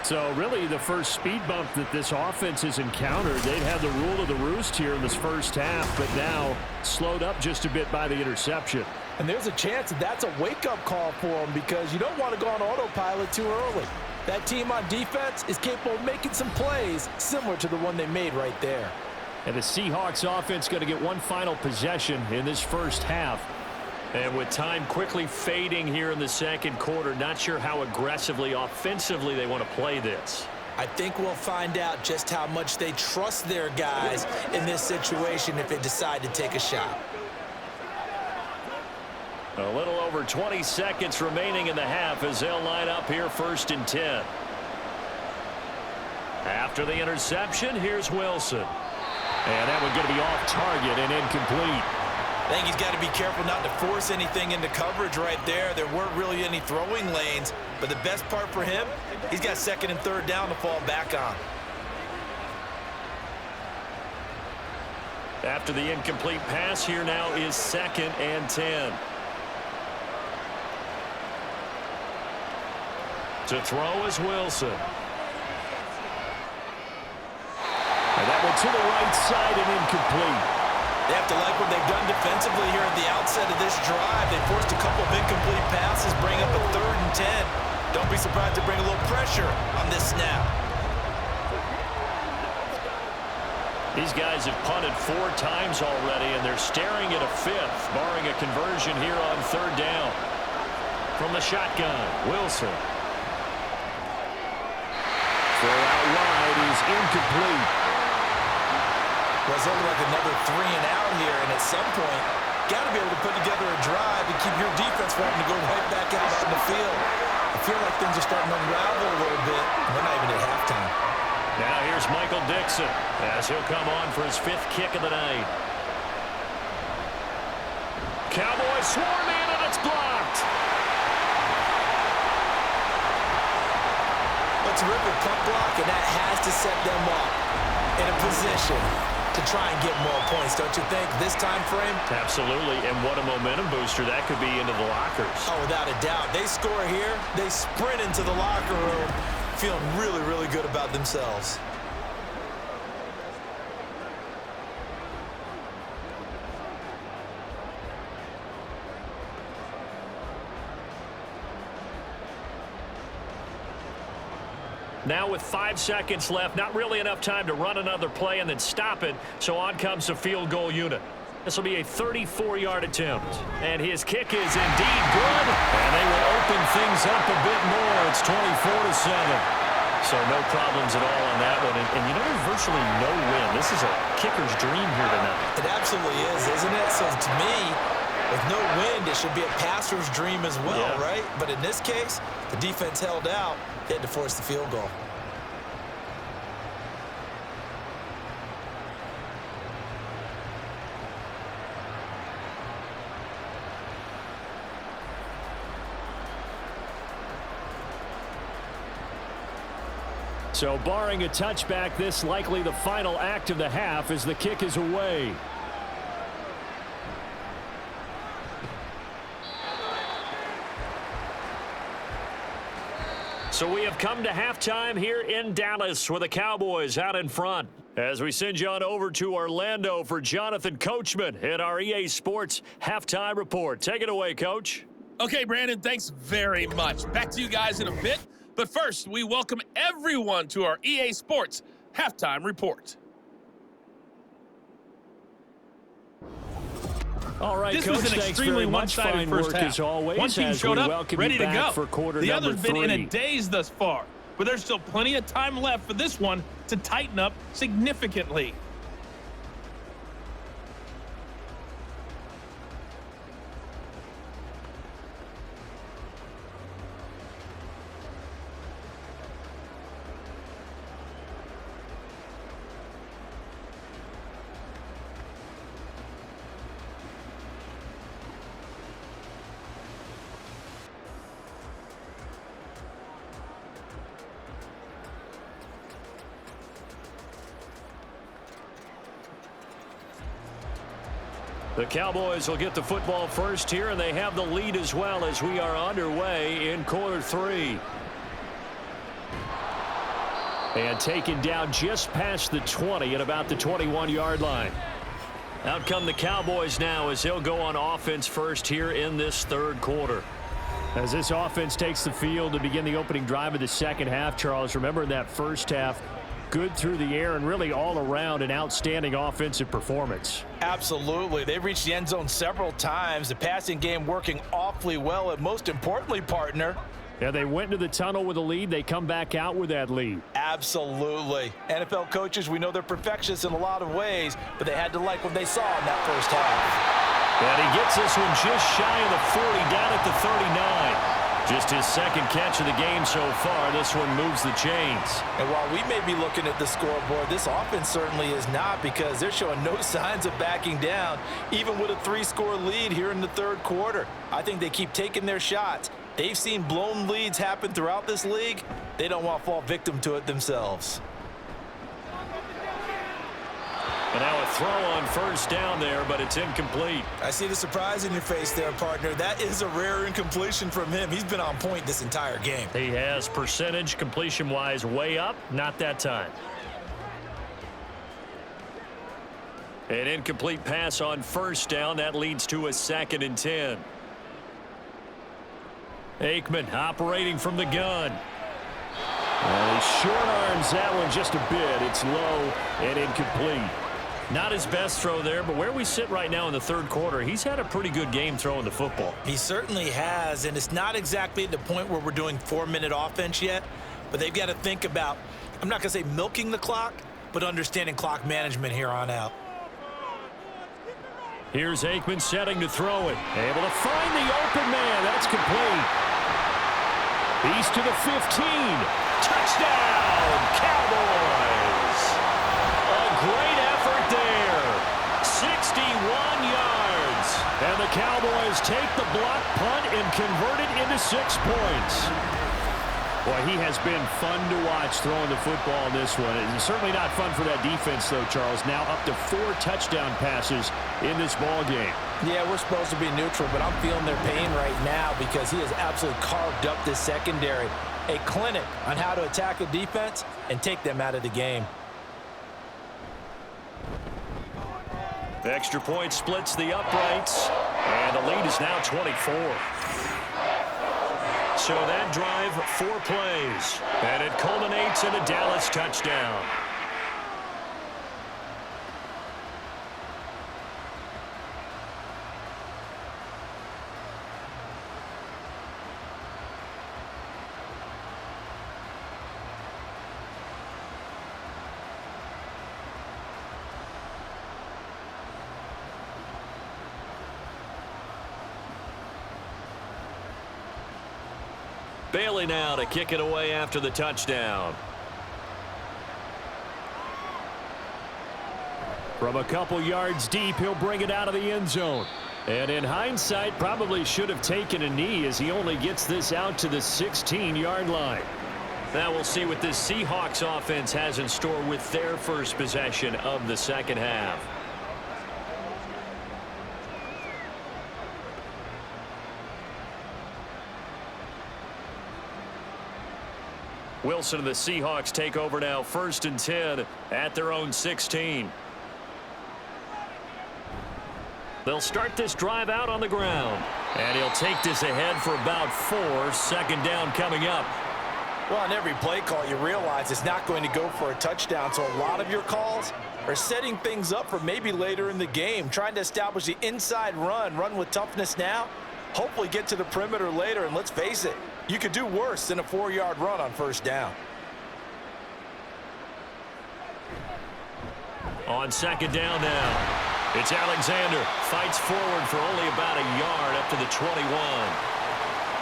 So really the first speed bump that this offense has encountered. They'd had the rule of the roost here in this first half, but now slowed up just a bit by the interception. And there's a chance that that's a wake-up call for them because you don't want to go on autopilot too early. That team on defense is capable of making some plays similar to the one they made right there. And the Seahawks offense going to get one final possession in this first half. And with time quickly fading here in the second quarter, not sure how aggressively, offensively they want to play this. I think we'll find out just how much they trust their guys in this situation if they decide to take a shot. A little over 20 seconds remaining in the half as they'll line up here 1st and 10. After the interception, here's Wilson. And that one going to be off target and incomplete. I think he's got to be careful not to force anything into coverage right there. There weren't really any throwing lanes, but the best part for him, he's got 2nd and 3rd down to fall back on. After the incomplete pass, here now is 2nd and 10. To throw is Wilson. And that one to the right side and incomplete. They have to like what they've done defensively here at the outset of this drive. They forced a couple of incomplete passes, bring up a 3rd and 10. Don't be surprised to bring a little pressure on this snap. These guys have punted 4 times already, and they're staring at a 5th, barring a conversion here on 3rd down. From the shotgun, Wilson. Throw out wide is incomplete. Well, it's looking like another 3 and out here, and at some point, got to be able to put together a drive and keep your defense from having to go right back out on the field. I feel like things are starting to unravel a little bit. We're not even at halftime. Now here's Michael Dixon as he'll come on for his 5th kick of the night. Cowboys swarm in, and it's blocked. A terrific punt block, and that has to set them up in a position to try and get more points, don't you think, this time frame? Absolutely, and what a momentum booster that could be into the lockers. Oh, without a doubt. They score here, they sprint into the locker room, feeling really, really good about themselves. Now with 5 seconds left, not really enough time to run another play and then stop it, so on comes the field goal unit. This will be a 34-yard attempt, and his kick is indeed good, and they will open things up a bit more. It's 24-7. So no problems at all on that one, and you know, there's virtually no win. This is a kicker's dream here tonight. It absolutely is, isn't it? So to me, with no wind, it should be a passer's dream as well, Yeah. right? But in this case, the defense held out. They had to force the field goal. So barring a touchback, this likely the final act of the half as the kick is away. So we have come to halftime here in Dallas with the Cowboys out in front. As we send you on over to Orlando for Jonathan Coachman at our EA Sports Halftime Report. Take it away, Coach. Okay, Brandon, thanks very much. Back to you guys in a bit. But first, we welcome everyone to our EA Sports Halftime Report. All right, this Coach, was an thanks extremely very much. one-sided Fine first work half. as always. One team as showed we up, welcome ready you to back go. for quarter The number other's been 3. in a daze thus far, but there's still plenty of time left for this one to tighten up significantly. The Cowboys will get the football first here, and they have the lead as well as we are underway in quarter 3. And taken down just past the 20 at about the 21-yard line. Out come the Cowboys now as they'll go on offense first here in this third quarter. As this offense takes the field to begin the opening drive of the second half, Charles, remember in that first half, good through the air and really all around an outstanding offensive performance. Absolutely. They reached the end zone several times. The passing game working awfully well. And most importantly, partner, Yeah, they went into the tunnel with a lead. They come back out with that lead. absolutely. NFL coaches, we know they're perfectionists in a lot of ways, but they had to like what they saw in that first half. And he gets this one just shy of the 40, down at the 39. Just his second catch of the game so far. This one moves the chains. And while we may be looking at the scoreboard, this offense certainly is not, because they're showing no signs of backing down, even with a 3-score lead here in the third quarter. I think they keep taking their shots. They've seen blown leads happen throughout this league. They don't want to fall victim to it themselves. And now a throw on first down there, but it's incomplete. I see the surprise in your face there, partner. That is a rare incompletion from him. He's been on point this entire game. He has percentage completion-wise way up, not that time. An incomplete pass on first down. That leads to a 2nd and 10. Aikman operating from the gun. Well, he short arms that one just a bit. It's low and incomplete. Not his best throw there, but where we sit right now in the third quarter, he's had a pretty good game throwing the football. He certainly has, and it's not exactly at the point where we're doing 4-minute offense yet, but they've got to think about, I'm not going to say milking the clock, but understanding clock management here on out. Here's Aikman setting to throw it. Able to find the open man. That's complete. He's to the 15. Touchdown, Cowboys. A great effort there. 61 yards. And the Cowboys take the block punt and convert it into 6 points. Boy, he has been fun to watch throwing the football in this one. It's certainly not fun for that defense, though, Charles. Now up to 4 touchdown passes in this ball game. Yeah, we're supposed to be neutral, but I'm feeling their pain right now because he has absolutely carved up this secondary. A clinic on how to attack a defense and take them out of the game. The extra point splits the uprights, and the lead is now 24. So that drive, 4 plays, and it culminates in a Dallas touchdown. Bailey now to kick it away after the touchdown. From a couple yards deep, he'll bring it out of the end zone. And in hindsight, probably should have taken a knee as he only gets this out to the 16-yard line. Now we'll see what this Seahawks offense has in store with their first possession of the second half. Wilson and the Seahawks take over now, 1st and 10 at their own 16. They'll start this drive out on the ground. And he'll take this ahead for about 4. Second down coming up. Well, on every play call, you realize it's not going to go for a touchdown, so a lot of your calls are setting things up for maybe later in the game, trying to establish the inside run with toughness now, hopefully get to the perimeter later, and let's face it, you could do worse than a 4-yard run on first down. On second down now, it's Alexander. Fights forward for only about a yard up to the 21.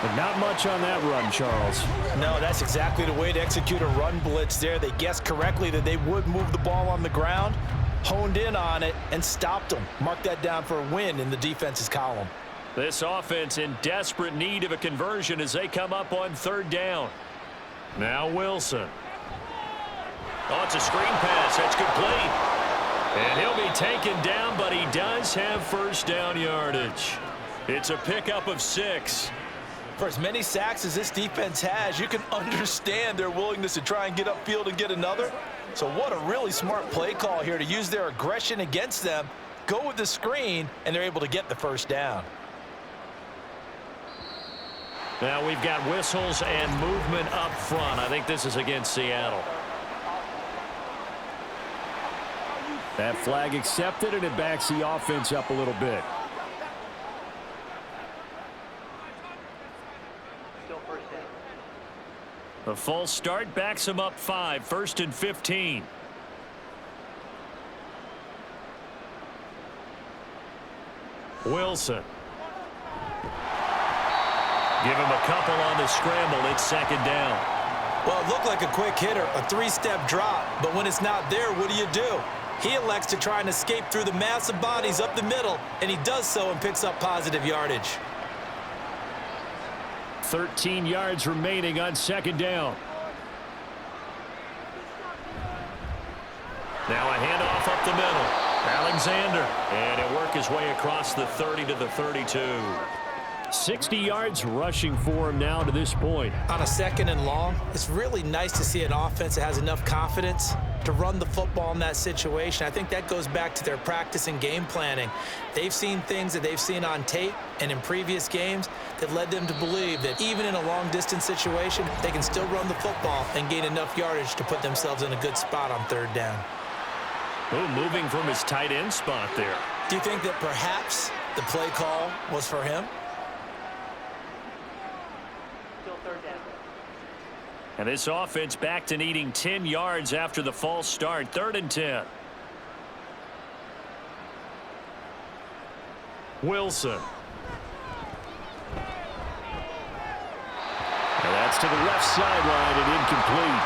But not much on that run, Charles. No, that's exactly the way to execute a run blitz there. They guessed correctly that they would move the ball on the ground, honed in on it, and stopped them. Mark that down for a win in the defense's column. This offense in desperate need of a conversion as they come up on third down. Now Wilson. Oh, it's a screen pass. That's complete. And he'll be taken down, but he does have first down yardage. It's a pickup of 6. For as many sacks as this defense has, you can understand their willingness to try and get upfield and get another. So what a really smart play call here to use their aggression against them, go with the screen, and they're able to get the first down. Now we've got whistles and movement up front. I think this is against Seattle. That flag accepted, and it backs the offense up a little bit. A false start backs him up 5. 1st and 15. Wilson. Give him a couple on the scramble. It's second down. Well, it looked like a quick hitter, a 3-step drop, but when it's not there, what do? He elects to try and escape through the massive bodies up the middle, and he does so and picks up positive yardage. 13 yards remaining on second down. Now a handoff up the middle. Alexander. And he'll work his way across the 30 to the 32. 60 yards rushing for him now to this point. On a 2nd and long, it's really nice to see an offense that has enough confidence to run the football in that situation. I think that goes back to their practice and game planning. They've seen things that they've seen on tape and in previous games that led them to believe that even in a long-distance situation, they can still run the football and gain enough yardage to put themselves in a good spot on third down. Oh, moving from his tight end spot there. Do you think that perhaps the play call was for him? And this offense back to needing 10 yards after the false start. 3rd and 10. Wilson. And that's to the left sideline and incomplete.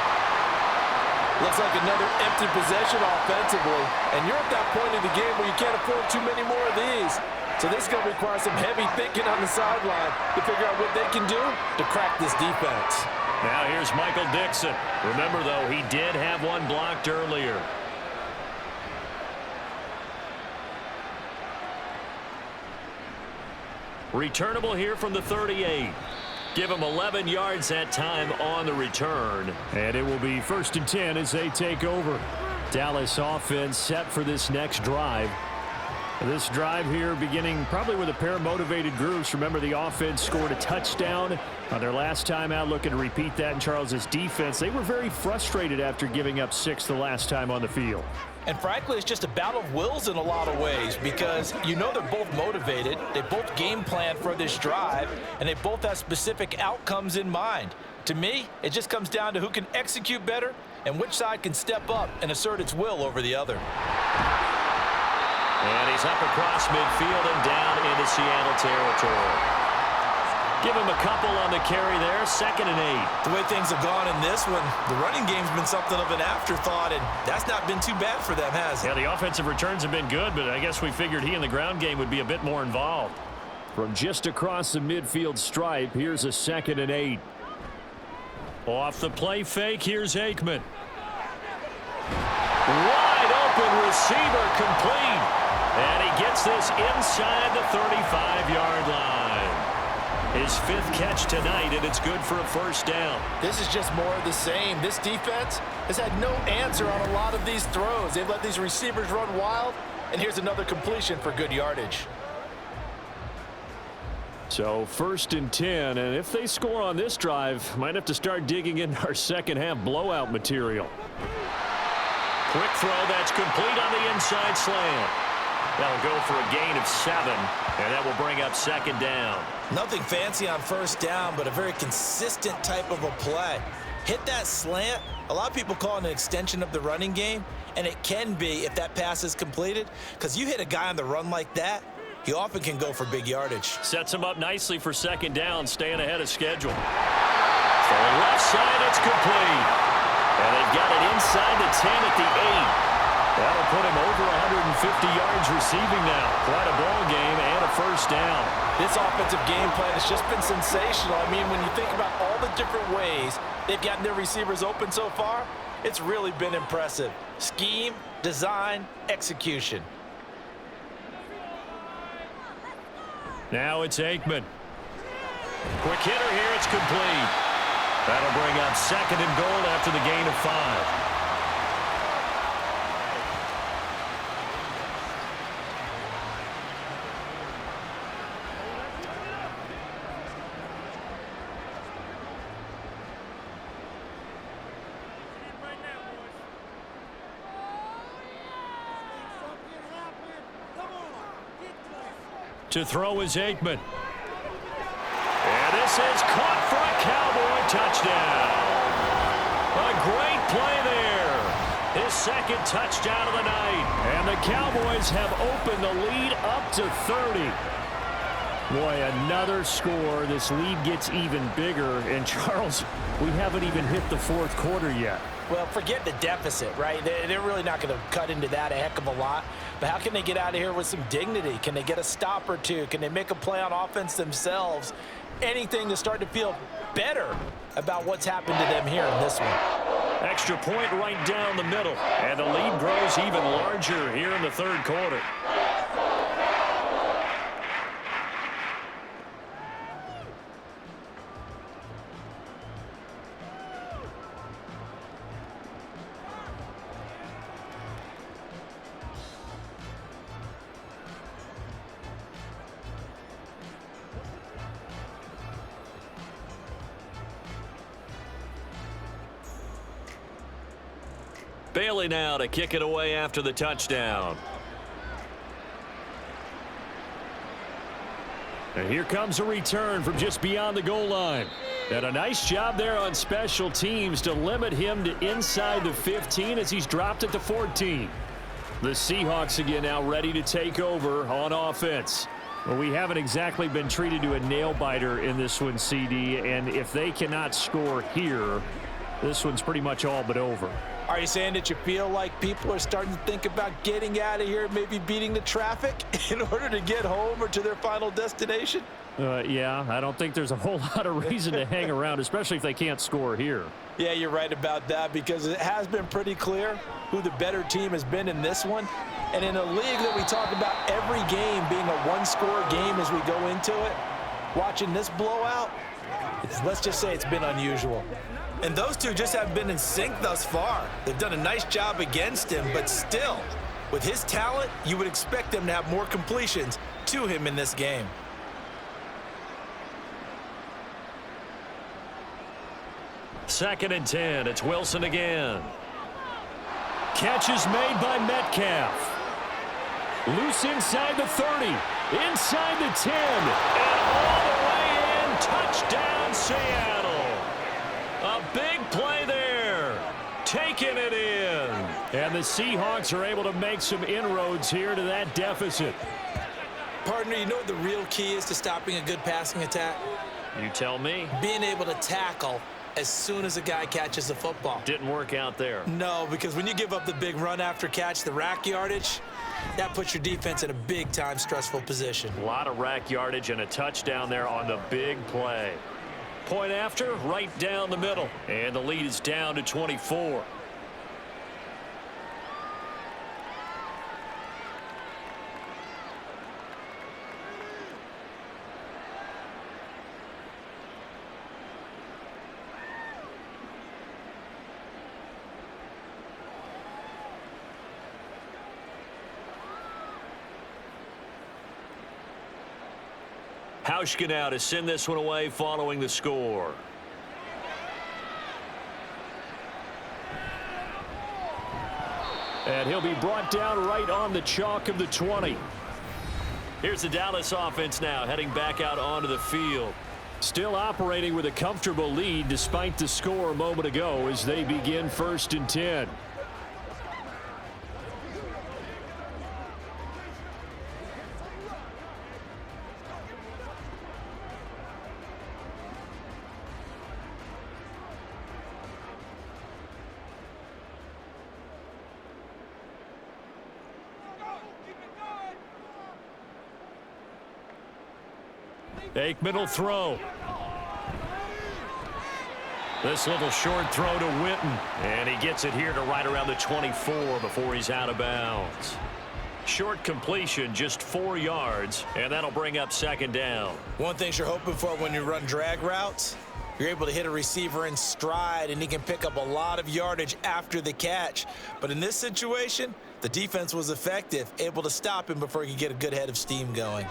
Looks like another empty possession offensively, and you're at that point in the game where you can't afford too many more of these. So this is going to require some heavy thinking on the sideline to figure out what they can do to crack this defense. Now here's Michael Dixon. Remember, though, he did have one blocked earlier. Returnable here from the 38. Give him 11 yards that time on the return. And it will be 1st and 10 as they take over. Dallas offense set for this next drive. This drive here beginning probably with a pair of motivated groups. Remember, the offense scored a touchdown on their last time out. Looking to repeat that in Charles's defense. They were very frustrated after giving up 6 the last time on the field. And frankly, it's just a battle of wills in a lot of ways because you know they're both motivated. They both game plan for this drive, and they both have specific outcomes in mind. To me, it just comes down to who can execute better and which side can step up and assert its will over the other. And he's up across midfield and down into Seattle territory. Give him a couple on the carry there. 2nd and 8. The way things have gone in this one, the running game's been something of an afterthought, and that's not been too bad for them, has it? Yeah, the offensive returns have been good, but I guess we figured he in the ground game would be a bit more involved. From just across the midfield stripe, here's a 2nd and 8. Off the play fake, here's Aikman. Wide open receiver complete. And he gets this inside the 35-yard line. His 5th catch tonight, and it's good for a first down. This is just more of the same. This defense has had no answer on a lot of these throws. They've let these receivers run wild, and here's another completion for good yardage. So 1st and 10, and if they score on this drive, might have to start digging in our second half blowout material. Quick throw that's complete on the inside slant. That'll go for a gain of 7, and that will bring up 2nd down. Nothing fancy on 1st down, but a very consistent type of a play. Hit that slant. A lot of people call it an extension of the running game, and it can be if that pass is completed, because you hit a guy on the run like that, he often can go for big yardage. Sets him up nicely for 2nd down, staying ahead of schedule. For the left side, it's complete. And they've got it inside the 10 at the 8. That'll put him over 150 yards receiving now. Quite a ball game and a 1st down. This offensive game plan has just been sensational. I mean, when you think about all the different ways they've gotten their receivers open so far, it's really been impressive. Scheme, design, execution. Now it's Aikman. Quick hitter here, it's complete. That'll bring up 2nd and goal after the gain of 5. To throw is Aikman. And this is caught for a Cowboy touchdown. A great play there. His 2nd touchdown of the night. And the Cowboys have opened the lead up to 30. Boy, another score. This lead gets even bigger. And, Charles, we haven't even hit the 4th quarter yet. Well, forget the deficit, right? They're really not going to cut into that a heck of a lot. But how can they get out of here with some dignity? Can they get a stop or two? Can they make a play on offense themselves? Anything to start to feel better about what's happened to them here in this one. Extra point right down the middle. And the lead grows even larger here in the 3rd quarter. Bailey now to kick it away after the touchdown. And here comes a return from just beyond the goal line. And a nice job there on special teams to limit him to inside the 15 as he's dropped it to 14. The Seahawks again now ready to take over on offense. Well, we haven't exactly been treated to a nail-biter in this one, CD. And if they cannot score here, this one's pretty much all but over. Are you saying that you feel like people are starting to think about getting out of here, maybe beating the traffic in order to get home or to their final destination? Yeah, I don't think there's a whole lot of reason to hang around, especially if they can't score here. Yeah, you're right about that because it has been pretty clear who the better team has been in this one. And in a league that we talk about every game being a one-score game as we go into it, watching this blowout, let's just say it's been unusual. And those two just haven't been in sync thus far. They've done a nice job against him, but still, with his talent, you would expect them to have more completions to him in this game. Second and 10. It's Wilson again. Catch is made by Metcalf. Loose inside the 30. Inside the 10. And all the way in. Touchdown, Seattle. A big play there. Taking it in. And the Seahawks are able to make some inroads here to that deficit. Partner, you know what the real key is to stopping a good passing attack? You tell me. Being able to tackle as soon as a guy catches the football. Didn't work out there. No, because when you give up the big run after catch, the rack yardage, that puts your defense in a big-time stressful position. A lot of rack yardage and a touchdown there on the big play. Point after, right down the middle. And the lead is down to 24. Hauschka now to send this one away following the score. And he'll be brought down right on the chalk of the 20. Here's the Dallas offense now heading back out onto the field. Still operating with a comfortable lead despite the score a moment ago as they begin 1st and 10. Aikman will throw. This little short throw to Witten. And he gets it here to right around the 24 before he's out of bounds. Short completion, just 4 yards, and that'll bring up 2nd down. One thing you're hoping for when you run drag routes, you're able to hit a receiver in stride, and he can pick up a lot of yardage after the catch. But in this situation, the defense was effective, able to stop him before he could get a good head of steam going.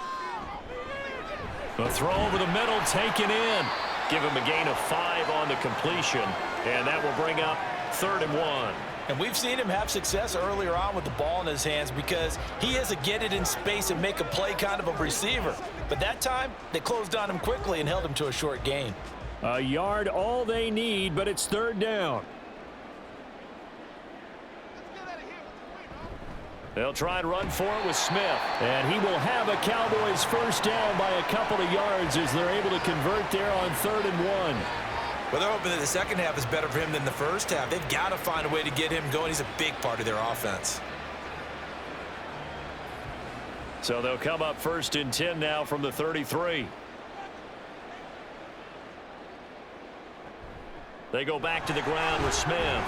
A throw over the middle, taken in. Give him a gain of 5 on the completion, and that will bring up 3rd and 1. And we've seen him have success earlier on with the ball in his hands because he is a get it in space and make a play kind of a receiver. But that time, they closed on him quickly and held him to a short gain. A yard all they need, but it's 3rd down. They'll try and run for it with Smith. And he will have a Cowboys 1st down by a couple of yards as they're able to convert there on 3rd and 1. Well, they're hoping that the second half is better for him than the first half. They've got to find a way to get him going. He's a big part of their offense. So they'll come up 1st and 10 now from the 33. They go back to the ground with Smith.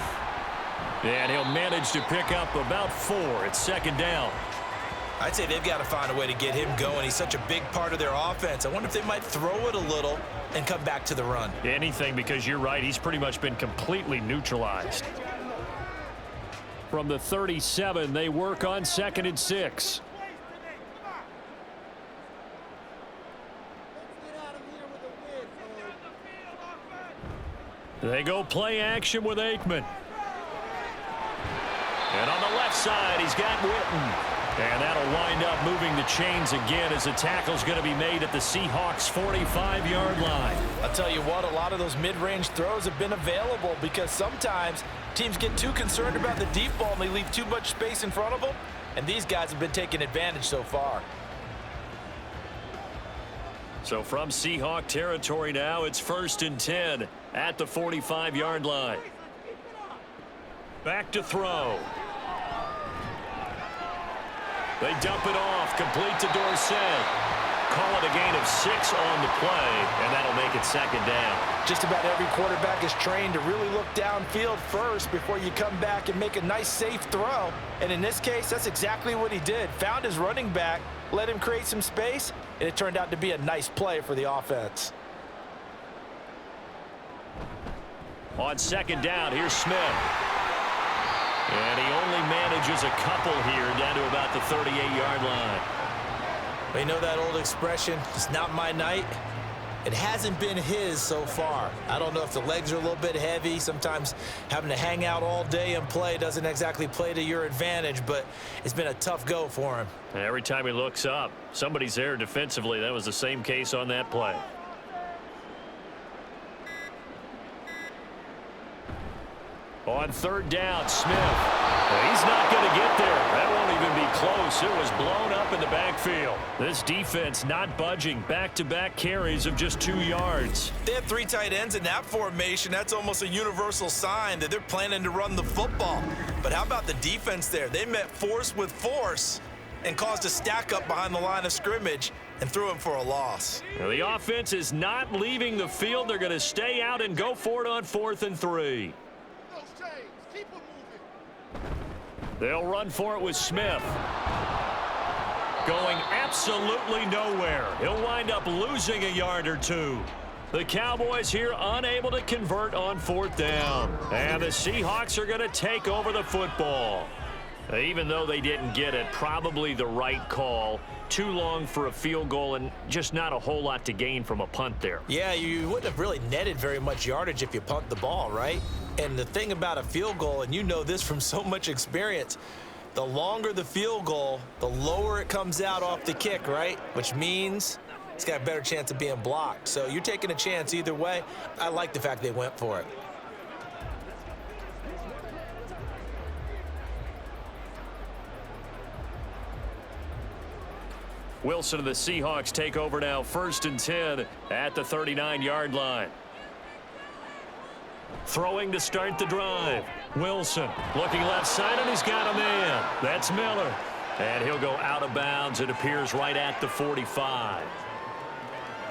And he'll manage to pick up about 4. It's 2nd down. I'd say they've got to find a way to get him going. He's such a big part of their offense. I wonder if they might throw it a little and come back to the run. Anything, because you're right. He's pretty much been completely neutralized. From the 37, they work on 2nd and 6. They go play action with Aikman. And on the left side, he's got Witten. And that'll wind up moving the chains again as the tackle's going to be made at the Seahawks 45-yard line. I'll tell you what, a lot of those mid-range throws have been available because sometimes teams get too concerned about the deep ball and they leave too much space in front of them. And these guys have been taking advantage so far. So from Seahawk territory now, it's 1st and 10 at the 45-yard line. Back to throw. They dump it off, complete to Dorsett. Call it a gain of 6 on the play, and that'll make it 2nd down. Just about every quarterback is trained to really look downfield first before you come back and make a nice, safe throw. And in this case, that's exactly what he did. Found his running back, let him create some space, and it turned out to be a nice play for the offense. On 2nd down, here's Smith. And he only manages a couple here down to about the 38-yard line. Well, you know that old expression, it's not my night. It hasn't been his so far. I don't know if the legs are a little bit heavy. Sometimes having to hang out all day and play doesn't exactly play to your advantage, but it's been a tough go for him. Every time he looks up, somebody's there defensively. That was the same case on that play. On 3rd down, Smith. He's not going to get there. That won't even be close. It was blown up in the backfield. This defense not budging. Back-to-back carries of just 2 yards. They have 3 tight ends in that formation. That's almost a universal sign that they're planning to run the football. But how about the defense there? They met force with force and caused a stack up behind the line of scrimmage and threw him for a loss. Now, the offense is not leaving the field. They're going to stay out and go for it on 4th and 3. They'll run for it with Smith. Going absolutely nowhere. He'll wind up losing a yard or 2. The Cowboys here unable to convert on 4th down. And the Seahawks are going to take over the football. Even though they didn't get it, probably the right call. Too long for a field goal and just not a whole lot to gain from a punt there. Yeah, you wouldn't have really netted very much yardage if you punt the ball, right? And the thing about a field goal, and you know this from so much experience, the longer the field goal, the lower it comes out off the kick, right? Which means it's got a better chance of being blocked. So you're taking a chance either way. I like the fact they went for it. Wilson and the Seahawks take over now, 1st and 10 at the 39-yard line. Throwing to start the drive. Wilson looking left side, and he's got a man. That's Miller. And he'll go out of bounds. It appears right at the 45.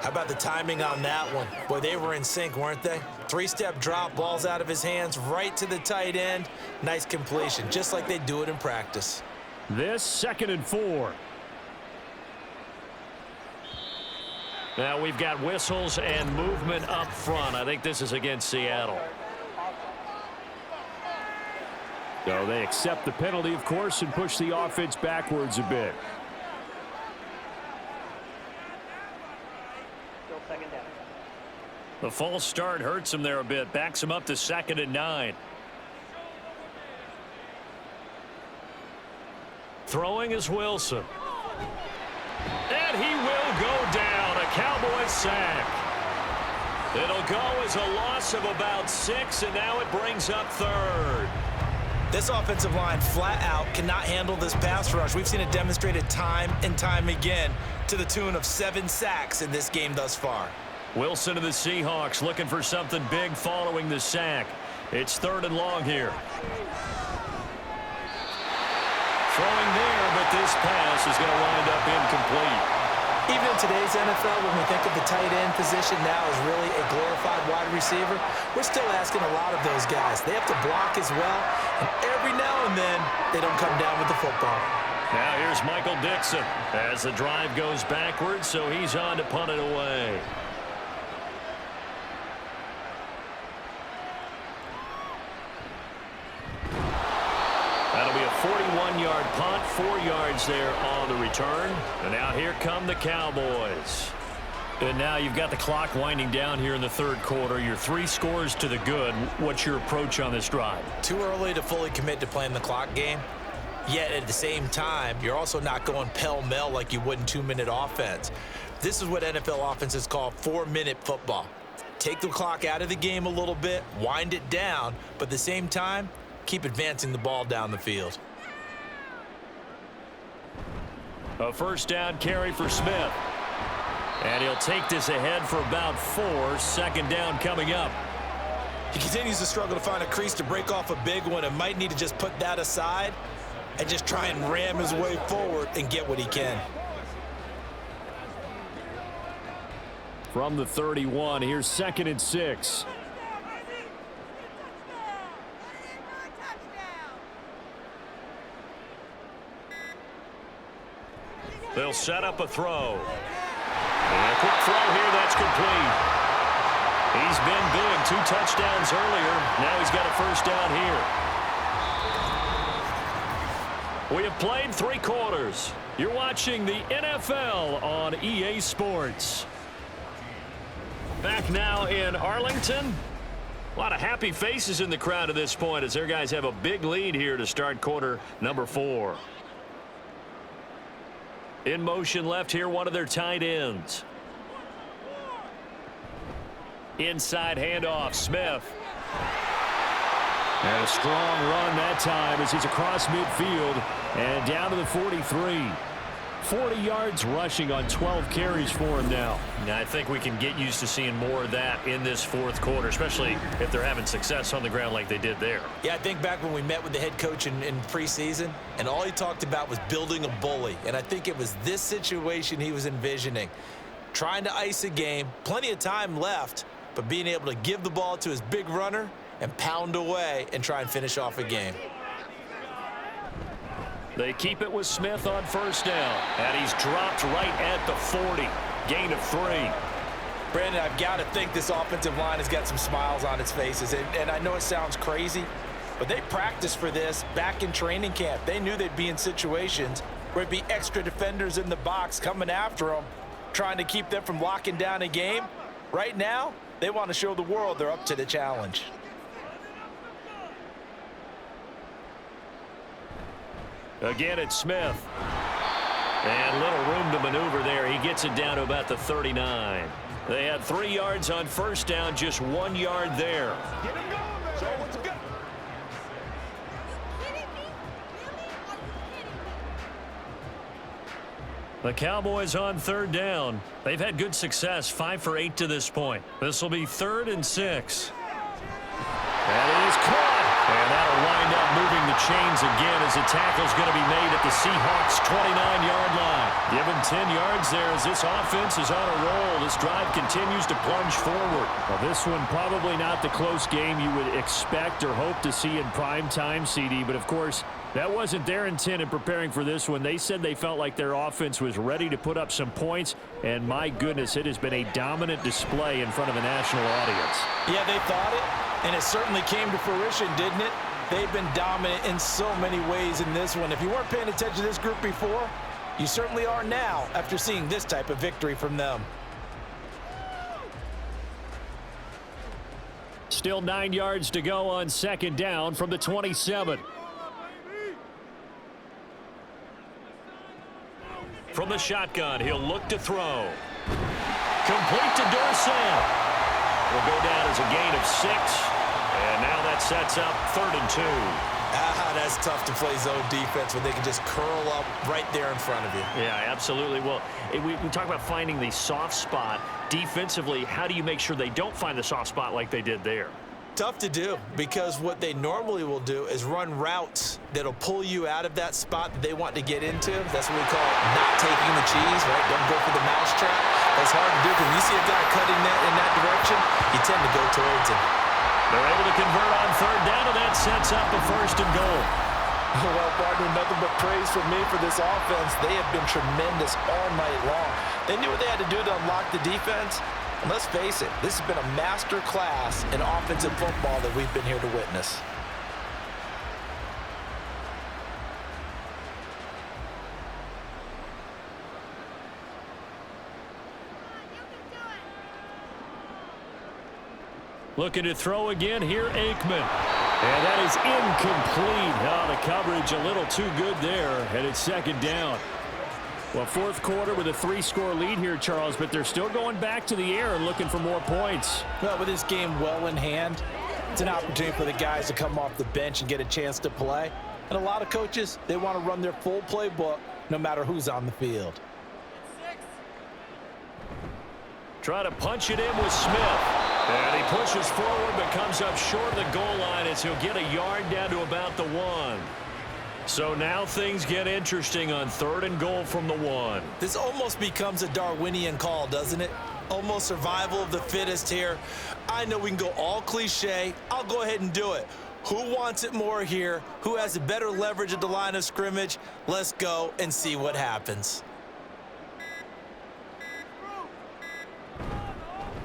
How about the timing on that one? Boy, they were in sync, weren't they? 3-step drop, balls out of his hands, right to the tight end. Nice completion, just like they do it in practice. This 2nd and 4. Now we've got whistles and movement up front. I think this is against Seattle. So they accept the penalty, of course, and push the offense backwards a bit. The false start hurts him there a bit. Backs him up to 2nd and 9. Throwing is Wilson. And he will go down. A Cowboys sack. It'll go as a loss of about 6, and now it brings up 3rd. This offensive line flat out cannot handle this pass rush. We've seen it demonstrated time and time again to the tune of 7 sacks in this game thus far. Wilson and the Seahawks looking for something big following the sack. It's 3rd and long here. Throwing there, but this pass is going to wind up incomplete. Even in today's NFL, when we think of the tight end position now as really a glorified wide receiver, we're still asking a lot of those guys. They have to block as well, and every now and then, they don't come down with the football. Now here's Michael Dixon as the drive goes backwards, so he's on to punt it away. That'll be a 41-yard punt, 4 yards there on the return. And now here come the Cowboys. And now you've got the clock winding down here in the 3rd quarter. Your 3 scores to the good. What's your approach on this drive? Too early to fully commit to playing the clock game. Yet at the same time, you're also not going pell-mell like you would in 2-minute offense. This is what NFL offenses call 4-minute football. Take the clock out of the game a little bit, wind it down, but at the same time, keep advancing the ball down the field. A 1st down carry for Smith. And he'll take this ahead for about 4. 2nd down coming up. He continues to struggle to find a crease to break off a big one and might need to just put that aside and just try and ram his way forward and get what he can. From the 31, here's 2nd and 6. They'll set up a throw. And a quick throw here, that's complete. He's been big, 2 touchdowns earlier. Now he's got a 1st down here. We have played 3 quarters. You're watching the NFL on EA Sports. Back now in Arlington. A lot of happy faces in the crowd at this point as their guys have a big lead here to start quarter number 4. In motion left here, one of their tight ends. Inside handoff, Smith. And a strong run that time as he's across midfield and down to the 43. 40 yards rushing on 12 carries for him now. Now, I think we can get used to seeing more of that in this 4th quarter, especially if they're having success on the ground like they did there. Yeah, I think back when we met with the head coach in preseason, and all he talked about was building a bully. And I think it was this situation he was envisioning. Trying to ice a game, plenty of time left, but being able to give the ball to his big runner and pound away and try and finish off a game. They keep it with Smith on 1st down. And he's dropped right at the 40. Gain of 3. Brandon, I've got to think this offensive line has got some smiles on its faces. And I know it sounds crazy, but they practiced for this back in training camp. They knew they'd be in situations where there'd be extra defenders in the box coming after them, trying to keep them from locking down a game. Right now, they want to show the world they're up to the challenge. Again, it's Smith. And little room to maneuver there. He gets it down to about the 39. They had 3 yards on first down, just 1 yard there. Get him going, man. What's good? The Cowboys on third down. They've had good success, 5 for 8 to this point. This will be 3rd and 6. And it is caught. And that'll wind up moving the chains again as the tackle's going to be made at the Seahawks' 29-yard line. Give him 10 yards there as this offense is on a roll. This drive continues to plunge forward. Well, this one probably not the close game you would expect or hope to see in prime time, CD. But, of course, that wasn't their intent in preparing for this one. They said they felt like their offense was ready to put up some points. And, my goodness, it has been a dominant display in front of a national audience. Yeah, they thought it. And it certainly came to fruition, didn't it? They've been dominant in so many ways in this one. If you weren't paying attention to this group before, you certainly are now after seeing this type of victory from them. Still 9 yards to go on second down from the 27. From the shotgun, he'll look to throw. Complete to Dorsett. Will go down as a gain of 6. And now that sets up 3rd and 2. That's tough to play zone defense when they can just curl up right there in front of you. Yeah, absolutely. Well, we talk about finding the soft spot. Defensively, how do you make sure they don't find the soft spot like they did there? Tough to do, because what they normally will do is run routes that'll pull you out of that spot that they want to get into. That's what we call not taking the cheese, right? Don't go for the mousetrap. That's hard to do because when you see a guy cutting that in that direction, you tend to go towards him. They're able to convert on third down, and that sets up a 1st and goal. Well, partner, nothing but praise from me for this offense. They have been tremendous all night long. They knew what they had to do to unlock the defense. And let's face it, this has been a master class in offensive football that we've been here to witness. Looking to throw again here, Aikman. And that is incomplete. Oh, the coverage a little too good there, and it's second down. Well, 4th quarter with a 3-score lead here, Charles, but they're still going back to the air and looking for more points. Well, with this game well in hand, it's an opportunity for the guys to come off the bench and get a chance to play. And a lot of coaches, they want to run their full playbook no matter who's on the field. Try to punch it in with Smith. And he pushes forward but comes up short of the goal line as he'll get a yard down to about the 1. So now things get interesting on 3rd and goal from the 1. This almost becomes a Darwinian call, doesn't it? Almost survival of the fittest here. I know we can go all cliche. I'll go ahead and do it. Who wants it more here? Who has a better leverage at the line of scrimmage? Let's go and see what happens.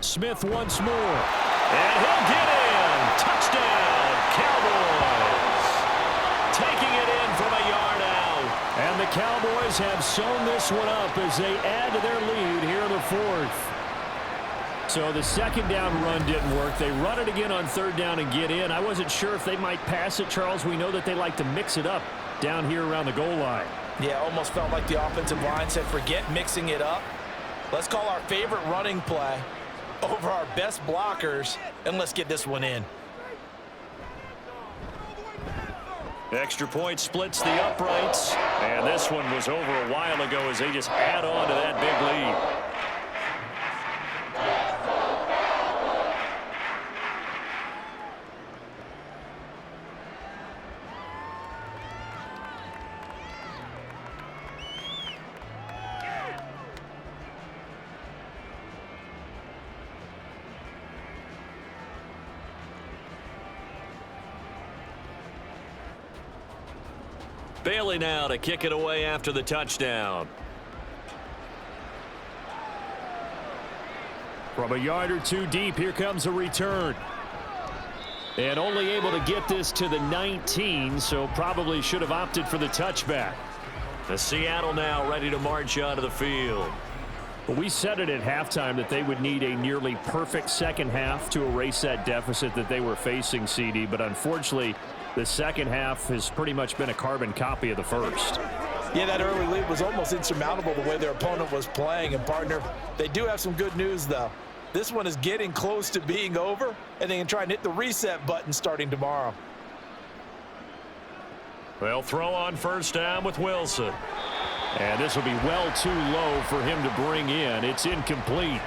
Smith once more. And he'll get in. Touchdown, Cowboys. Taking it in from a yard out. And the Cowboys have sewn this one up as they add to their lead here in the 4th. So the second down run didn't work. They run it again on 3rd down and get in. I wasn't sure if they might pass it, Charles. We know that they like to mix it up down here around the goal line. Yeah, almost felt like the offensive line said, forget mixing it up. Let's call our favorite running play over our best blockers, and let's get this one in. Extra point splits the uprights, and this one was over a while ago as they just add on to that big lead. Bailey now to kick it away after the touchdown. From a yard or two deep, here comes a return. And only able to get this to the 19, so probably should have opted for the touchback. The Seattle now ready to march onto the field. We said it at halftime that they would need a nearly perfect second half to erase that deficit that they were facing, CD, but unfortunately the second half has pretty much been a carbon copy of the first. Yeah, that early lead was almost insurmountable the way their opponent was playing. And, partner, they do have some good news, though. This one is getting close to being over, and they can try and hit the reset button starting tomorrow. They'll throw on first down with Wilson. And this will be well too low for him to bring in. It's incomplete.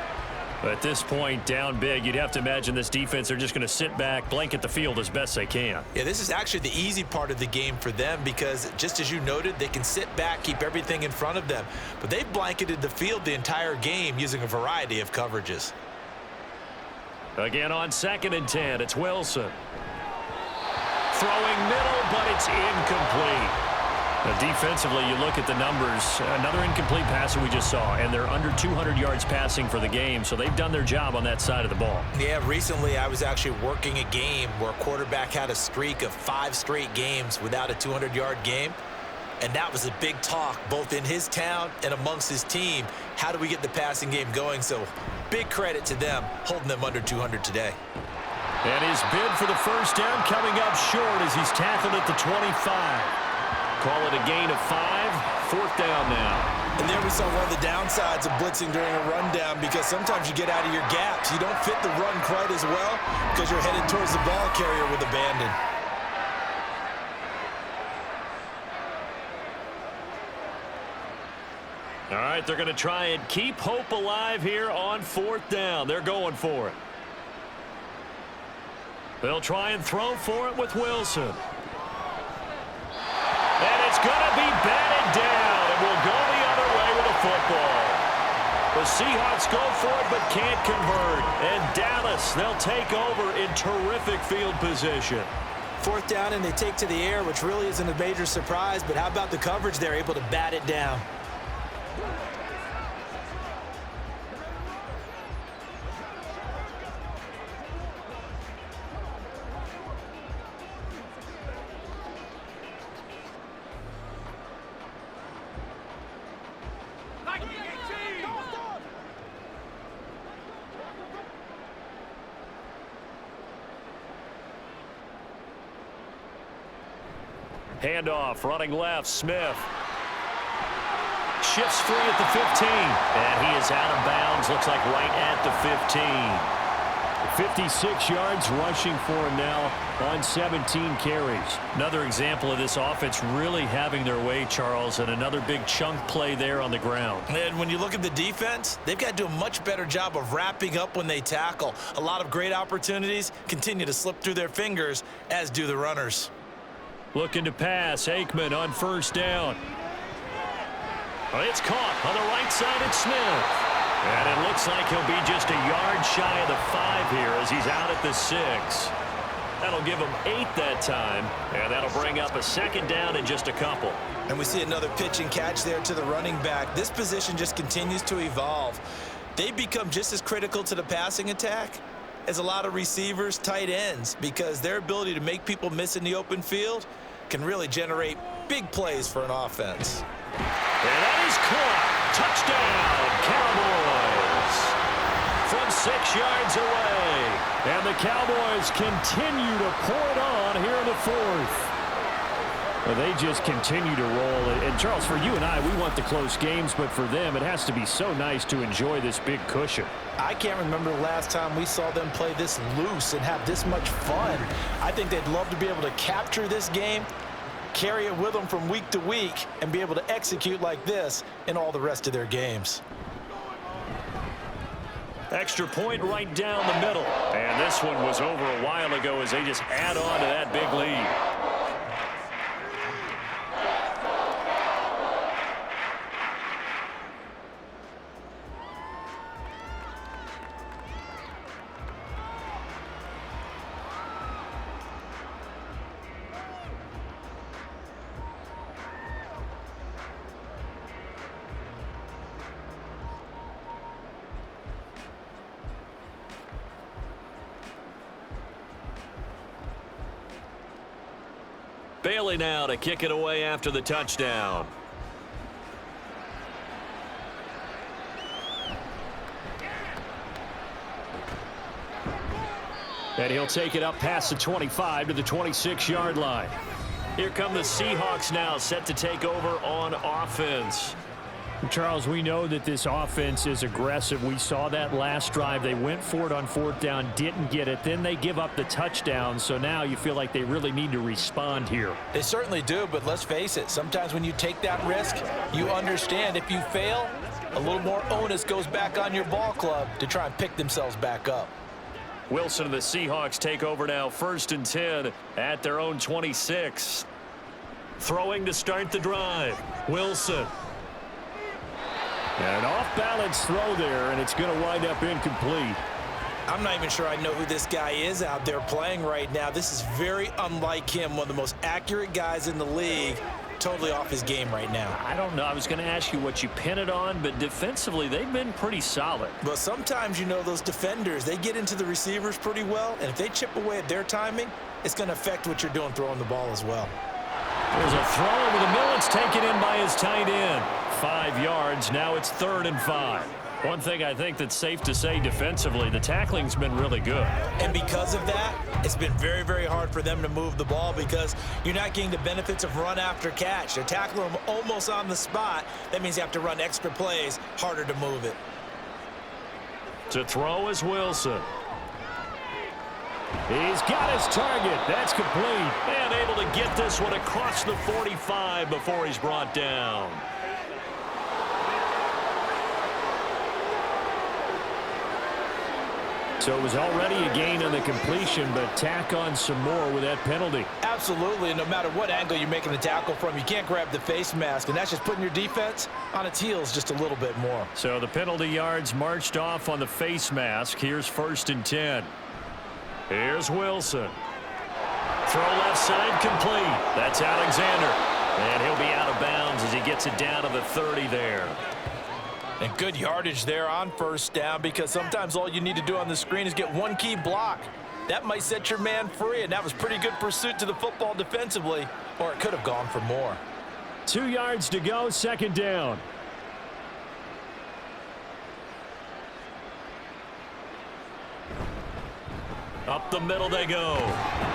At this point, down big, you'd have to imagine this defense are just going to sit back, blanket the field as best they can. Yeah, this is actually the easy part of the game for them because, just as you noted, they can sit back, keep everything in front of them. But they've blanketed the field the entire game using a variety of coverages. Again on 2nd and 10, it's Wilson. Throwing middle, but it's incomplete. Now, defensively, you look at the numbers. Another incomplete pass that we just saw, and they're under 200 yards passing for the game, so they've done their job on that side of the ball. Yeah, recently I was actually working a game where a quarterback had a streak of 5 straight games without a 200-yard game, and that was a big talk both in his town and amongst his team. How do we get the passing game going? So big credit to them holding them under 200 today. And his bid for the first down coming up short as he's tackled at the 25. Call it a gain of 5, 4th down now. And there we saw one of the downsides of blitzing during a rundown because sometimes you get out of your gaps. You don't fit the run quite as well because you're headed towards the ball carrier with abandon. All right, they're going to try and keep hope alive here on 4th down. They're going for it. They'll try and throw for it with Wilson. And it's going to be batted down, and we'll go the other way with a football. The Seahawks go for it but can't convert. And Dallas, they'll take over in terrific field position. 4th down, and they take to the air, which really isn't a major surprise, but how about the coverage? They're able to bat it down. Handoff, running left, Smith. Shifts free at the 15. And he is out of bounds, looks like right at the 15. 56 yards rushing for him now on 17 carries. Another example of this offense really having their way, Charles, and another big chunk play there on the ground. And when you look at the defense, they've got to do a much better job of wrapping up when they tackle. A lot of great opportunities continue to slip through their fingers, as do the runners. Looking to pass, Aikman on first down. It's caught on the right side at Smith. And it looks like he'll be just a yard shy of the 5 here as he's out at the 6. That'll give him 8 that time, and that'll bring up a 2nd down in just a couple. And we see another pitch and catch there to the running back. This position just continues to evolve. They become just as critical to the passing attack as a lot of receivers, tight ends, because their ability to make people miss in the open field can really generate big plays for an offense. And that is caught. Touchdown, Cowboys. From 6 yards away. And the Cowboys continue to pour it on here in the 4th. Well, they just continue to roll. And, Charles, for you and I, we want the close games, but for them, it has to be so nice to enjoy this big cushion. I can't remember the last time we saw them play this loose and have this much fun. I think they'd love to be able to capture this game, carry it with them from week to week, and be able to execute like this in all the rest of their games. Extra point right down the middle. And this one was over a while ago as they just add on to that big lead. Bailey now to kick it away after the touchdown. And he'll take it up past the 25 to the 26-yard line. Here come the Seahawks now, set to take over on offense. Charles, we know that this offense is aggressive. We saw that last drive. They went for it on 4th down, didn't get it. Then they give up the touchdown. So now you feel like they really need to respond here. They certainly do, but let's face it. Sometimes when you take that risk, you understand if you fail, a little more onus goes back on your ball club to try and pick themselves back up. Wilson and the Seahawks take over now, 1st and 10 at their own 26. Throwing to start the drive. Wilson. And an off-balance throw there, and it's going to wind up incomplete. I'm not even sure I know who this guy is out there playing right now. This is very unlike him, one of the most accurate guys in the league. Totally off his game right now. I don't know. I was going to ask you what you pin it on, but defensively, they've been pretty solid. Well, sometimes, you know, those defenders, they get into the receivers pretty well, and if they chip away at their timing, it's going to affect what you're doing throwing the ball as well. There's a throw over the middle. It's taken in by his tight end. 5 yards. Now it's 3rd and 5. One thing I think that's safe to say defensively, the tackling's been really good. And because of that, it's been very, very hard for them to move the ball because you're not getting the benefits of run after catch. They're tackling them almost on the spot. That means you have to run extra plays, harder to move it. To throw is Wilson. He's got his target. That's complete. And able to get this one across the 45 before he's brought down. So it was already a gain on the completion, but tack on some more with that penalty. Absolutely, and no matter what angle you're making the tackle from, you can't grab the face mask, and that's just putting your defense on its heels just a little bit more. So the penalty yards marched off on the face mask. Here's 1st and 10. Here's Wilson. Throw left side complete. That's Alexander. And he'll be out of bounds as he gets it down to the 30 there. And good yardage there on 1st down because sometimes all you need to do on the screen is get one key block. That might set your man free, and that was pretty good pursuit to the football defensively, or it could have gone for more. 2 yards to go, 2nd down. Up the middle they go.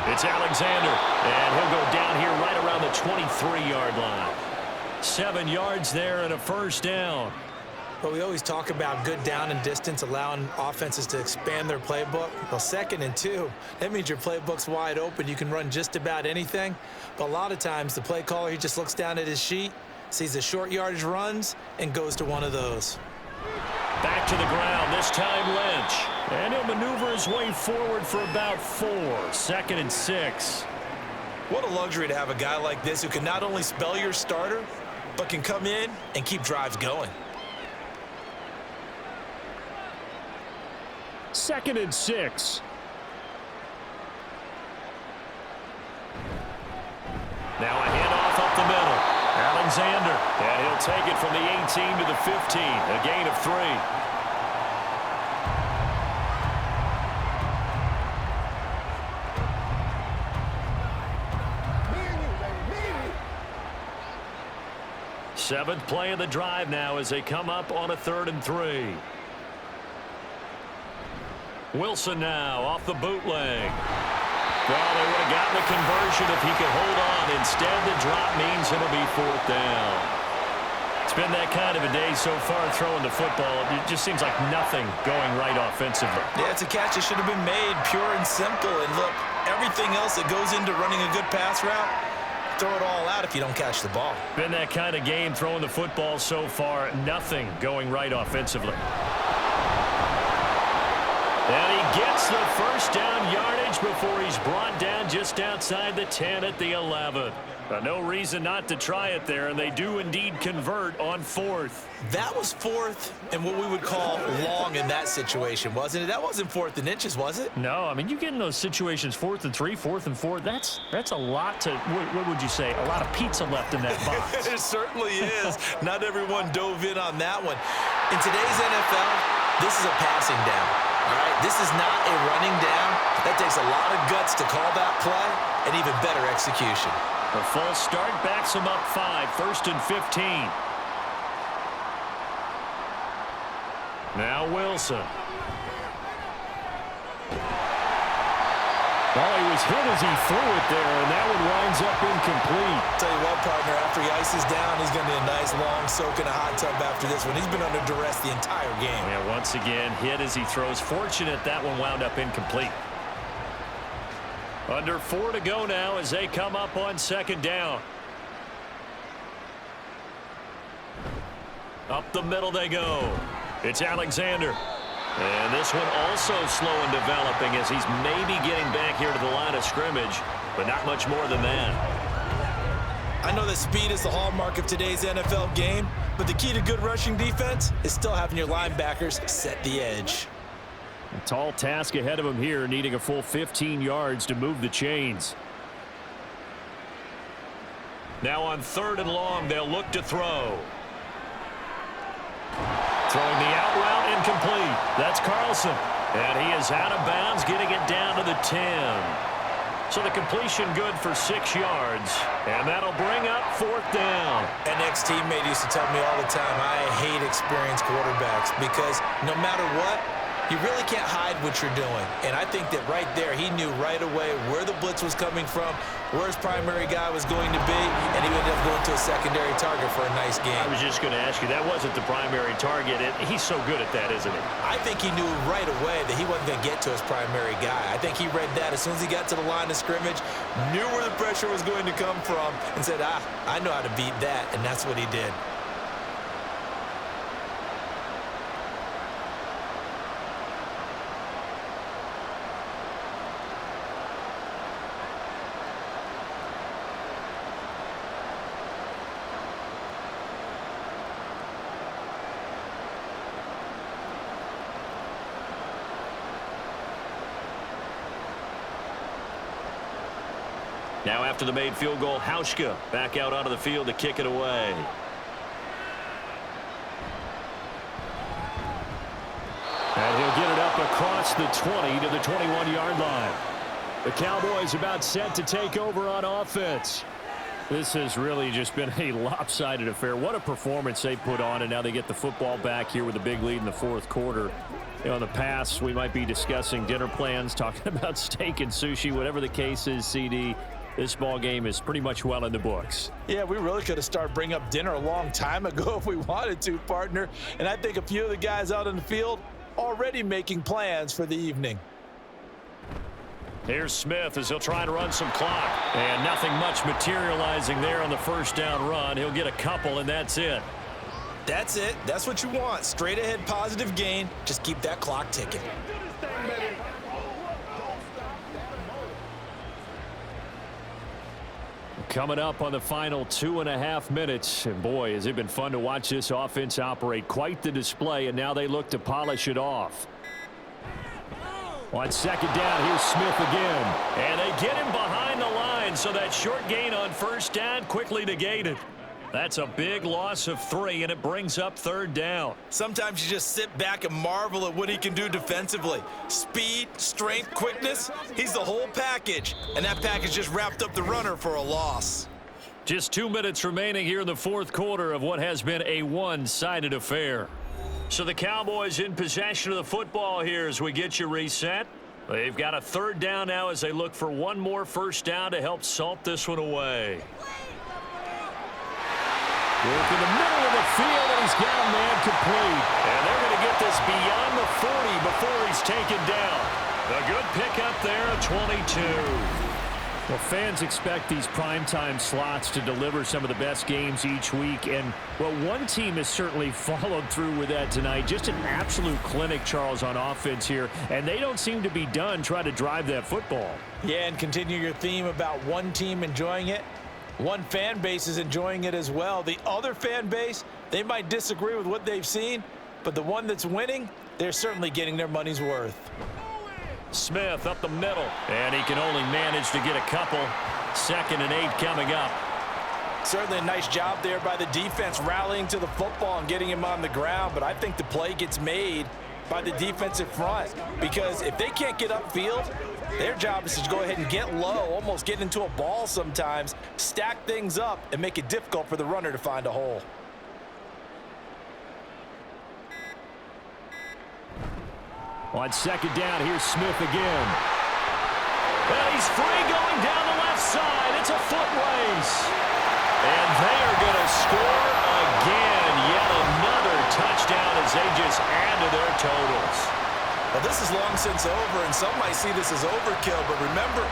It's Alexander, and he'll go down here right around the 23-yard line. 7 yards there and a 1st down. But we always talk about good down and distance, allowing offenses to expand their playbook. Well, 2nd and 2, that means your playbook's wide open. You can run just about anything. But a lot of times, the play caller, he just looks down at his sheet, sees the short yardage runs, and goes to one of those. Back to the ground, this time Lynch. And he'll maneuver his way forward for about 4. 2nd and 6. What a luxury to have a guy like this who can not only spell your starter, but can come in and keep drives going. 2nd and 6. Now a handoff up the middle. Alexander, and he'll take it from the 18 to the 15. A gain of 3. Seventh play of the drive now as they come up on a 3rd and 3. Wilson now off the bootleg. Well, they would have gotten the conversion if he could hold on. Instead, the drop means it'll be 4th down. It's been that kind of a day so far throwing the football. It just seems like nothing going right offensively. Yeah, it's a catch that should have been made, pure and simple. And look, everything else that goes into running a good pass route, throw it all out if you don't catch the ball. Been that kind of game throwing the football so far. Nothing going right offensively. And he gets the 1st down yardage before he's brought down just outside the 10 at the 11. No reason not to try it there, and they do indeed convert on 4th. That was 4th and what we would call long in that situation, wasn't it? That wasn't 4th and inches, was it? No, I mean, you get in those situations 4th and 3, 4th and 4. That's a lot to, what would you say, a lot of pizza left in that box. It certainly is. Not everyone dove in on that one. In today's NFL, this is a passing down. All right, this is not a running down. That takes a lot of guts to call that play, and even better execution. A false start backs them up 5, 1st and 15. Now Wilson. Well, he was hit as he threw it there, and that one winds up incomplete. Tell you what, partner, after he ices down, he's going to need a nice long soak in a hot tub after this one. He's been under duress the entire game. Yeah, once again, hit as he throws. Fortunate that one wound up incomplete. Under 4 to go now as they come up on 2nd down. Up the middle they go. It's Alexander. And this one also slow in developing as he's maybe getting back here to the line of scrimmage, but not much more than that. I know that speed is the hallmark of today's NFL game, but the key to good rushing defense is still having your linebackers set the edge. A tall task ahead of him here, needing a full 15 yards to move the chains. Now on 3rd and long, they'll look to throw. Throwing the out route incomplete. That's Carlson. And he is out of bounds, getting it down to the 10. So the completion good for 6 yards. And that'll bring up 4th down. An ex-teammate used to tell me all the time, I hate experienced quarterbacks because no matter what, you really can't hide what you're doing. And I think that right there, he knew right away where the blitz was coming from, where his primary guy was going to be, and he ended up going to a secondary target for a nice game. I was just going to ask you, that wasn't the primary target. He's so good at that, isn't he? I think he knew right away that he wasn't going to get to his primary guy. I think he read that as soon as he got to the line of scrimmage, knew where the pressure was going to come from, and said, I know how to beat that, and that's what he did. Now after the made field goal, Hauschka back out onto the field to kick it away. And he'll get it up across the 20 to the 21-yard line. The Cowboys about set to take over on offense. This has really just been a lopsided affair. What a performance they put on, and now they get the football back here with a big lead in the 4th quarter. You know, in the past, we might be discussing dinner plans, talking about steak and sushi, whatever the case is, CD. This ball game is pretty much well in the books. Yeah, we really could have started bringing up dinner a long time ago if we wanted to, partner. And I think a few of the guys out in the field already making plans for the evening. Here's Smith as he'll try to run some clock. And nothing much materializing there on the 1st down run. He'll get a couple, and that's it. That's it. That's what you want. Straight ahead positive gain. Just keep that clock ticking. Coming up on the final 2.5 minutes. And boy, has it been fun to watch this offense operate. Quite the display, and now they look to polish it off. On 2nd down, here's Smith again. And they get him behind the line, so that short gain on 1st down quickly negated. That's a big loss of 3, and it brings up 3rd down. Sometimes you just sit back and marvel at what he can do defensively. Speed, strength, quickness, he's the whole package. And that package just wrapped up the runner for a loss. Just 2 minutes remaining here in the 4th quarter of what has been a one-sided affair. So the Cowboys in possession of the football here as we get you reset. They've got a 3rd down now as they look for one more 1st down to help salt this one away. Work in the middle of the field, and he's got a man complete. And they're going to get this beyond the 40 before he's taken down. A good pickup there at 22. Well, fans expect these primetime slots to deliver some of the best games each week. And, well, one team has certainly followed through with that tonight. Just an absolute clinic, Charles, on offense here. And they don't seem to be done trying to drive that football. Yeah, and continue your theme about one team enjoying it. One fan base is enjoying it as well. The other fan base, they might disagree with what they've seen, but the one that's winning, they're certainly getting their money's worth. Smith up the middle, and he can only manage to get a couple. 2nd and 8 coming up. Certainly a nice job there by the defense rallying to the football and getting him on the ground, but I think the play gets made by the defensive front, because if they can't get upfield, their job is to go ahead and get low, almost get into a ball sometimes, stack things up, and make it difficult for the runner to find a hole. On second down, here's Smith again. And he's free going down the left side. It's a foot race. And they are going to score again. Yet another touchdown as they just add to their totals. Well, this is long since over, and some might see this as overkill. But remember,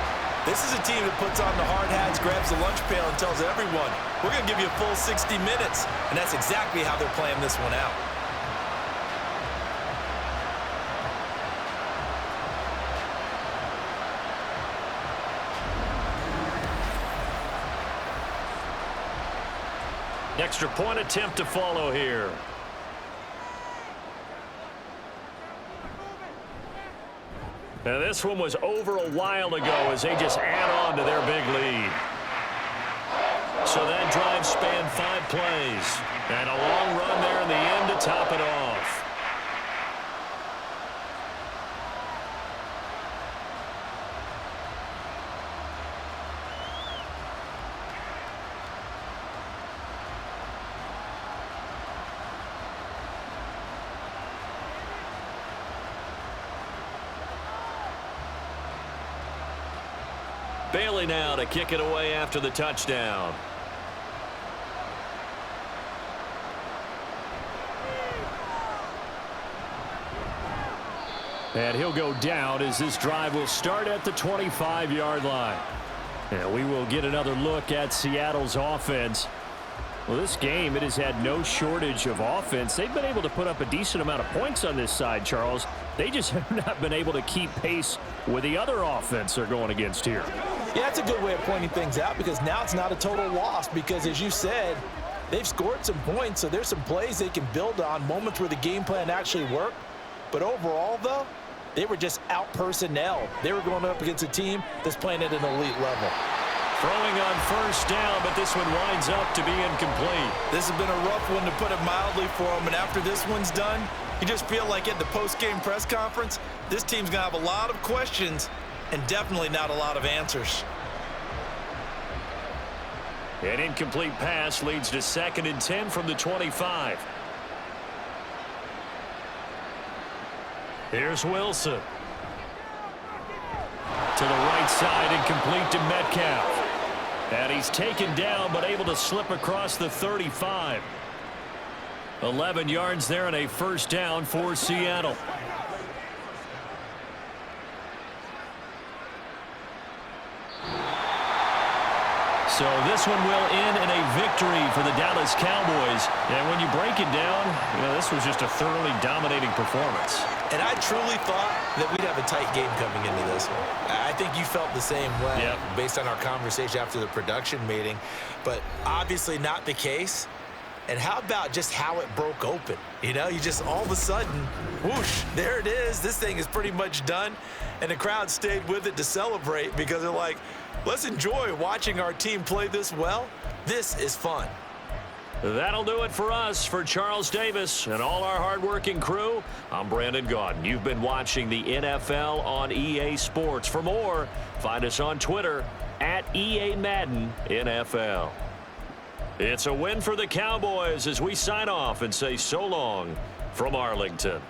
this is a team that puts on the hard hats, grabs the lunch pail, and tells everyone, we're going to give you a full 60 minutes. And that's exactly how they're playing this one out. Extra point attempt to follow here. Now this one was over a while ago as they just add on to their big lead. So that drive spanned 5 plays. And a long run there in the end to top it off. Bailey now to kick it away after the touchdown. And he'll go down as this drive will start at the 25-yard line. And we will get another look at Seattle's offense. Well, this game, it has had no shortage of offense. They've been able to put up a decent amount of points on this side, Charles. They just have not been able to keep pace with the other offense they're going against here. Yeah, that's a good way of pointing things out, because now it's not a total loss, because as you said, they've scored some points, so there's some plays they can build on, moments where the game plan actually worked. But overall, though, they were just out-personnel. They were going up against a team that's playing at an elite level. Throwing on first down, but this one winds up to be incomplete. This has been a rough one, to put it mildly, for them. And after this one's done, you just feel like at the post-game press conference, this team's going to have a lot of questions and definitely not a lot of answers. An incomplete pass leads to 2nd and 10 from the 25. Here's Wilson. To the right side and complete to Metcalf. And he's taken down but able to slip across the 35. 11 yards there and a first down for Seattle. So this one will end in a victory for the Dallas Cowboys. And when you break it down, this was just a thoroughly dominating performance. And I truly thought that we'd have a tight game coming into this one. I think you felt the same way based on our conversation after the production meeting, but obviously not the case. And how about just how it broke open? You just all of a sudden, whoosh, there it is. This thing is pretty much done. And the crowd stayed with it to celebrate, because they're like, let's enjoy watching our team play this well. This is fun. That'll do it for us. For Charles Davis and all our hardworking crew, I'm Brandon Gaudin. You've been watching the NFL on EA Sports. For more, find us on Twitter at EA-Madden NFL. It's a win for the Cowboys as we sign off and say so long from Arlington.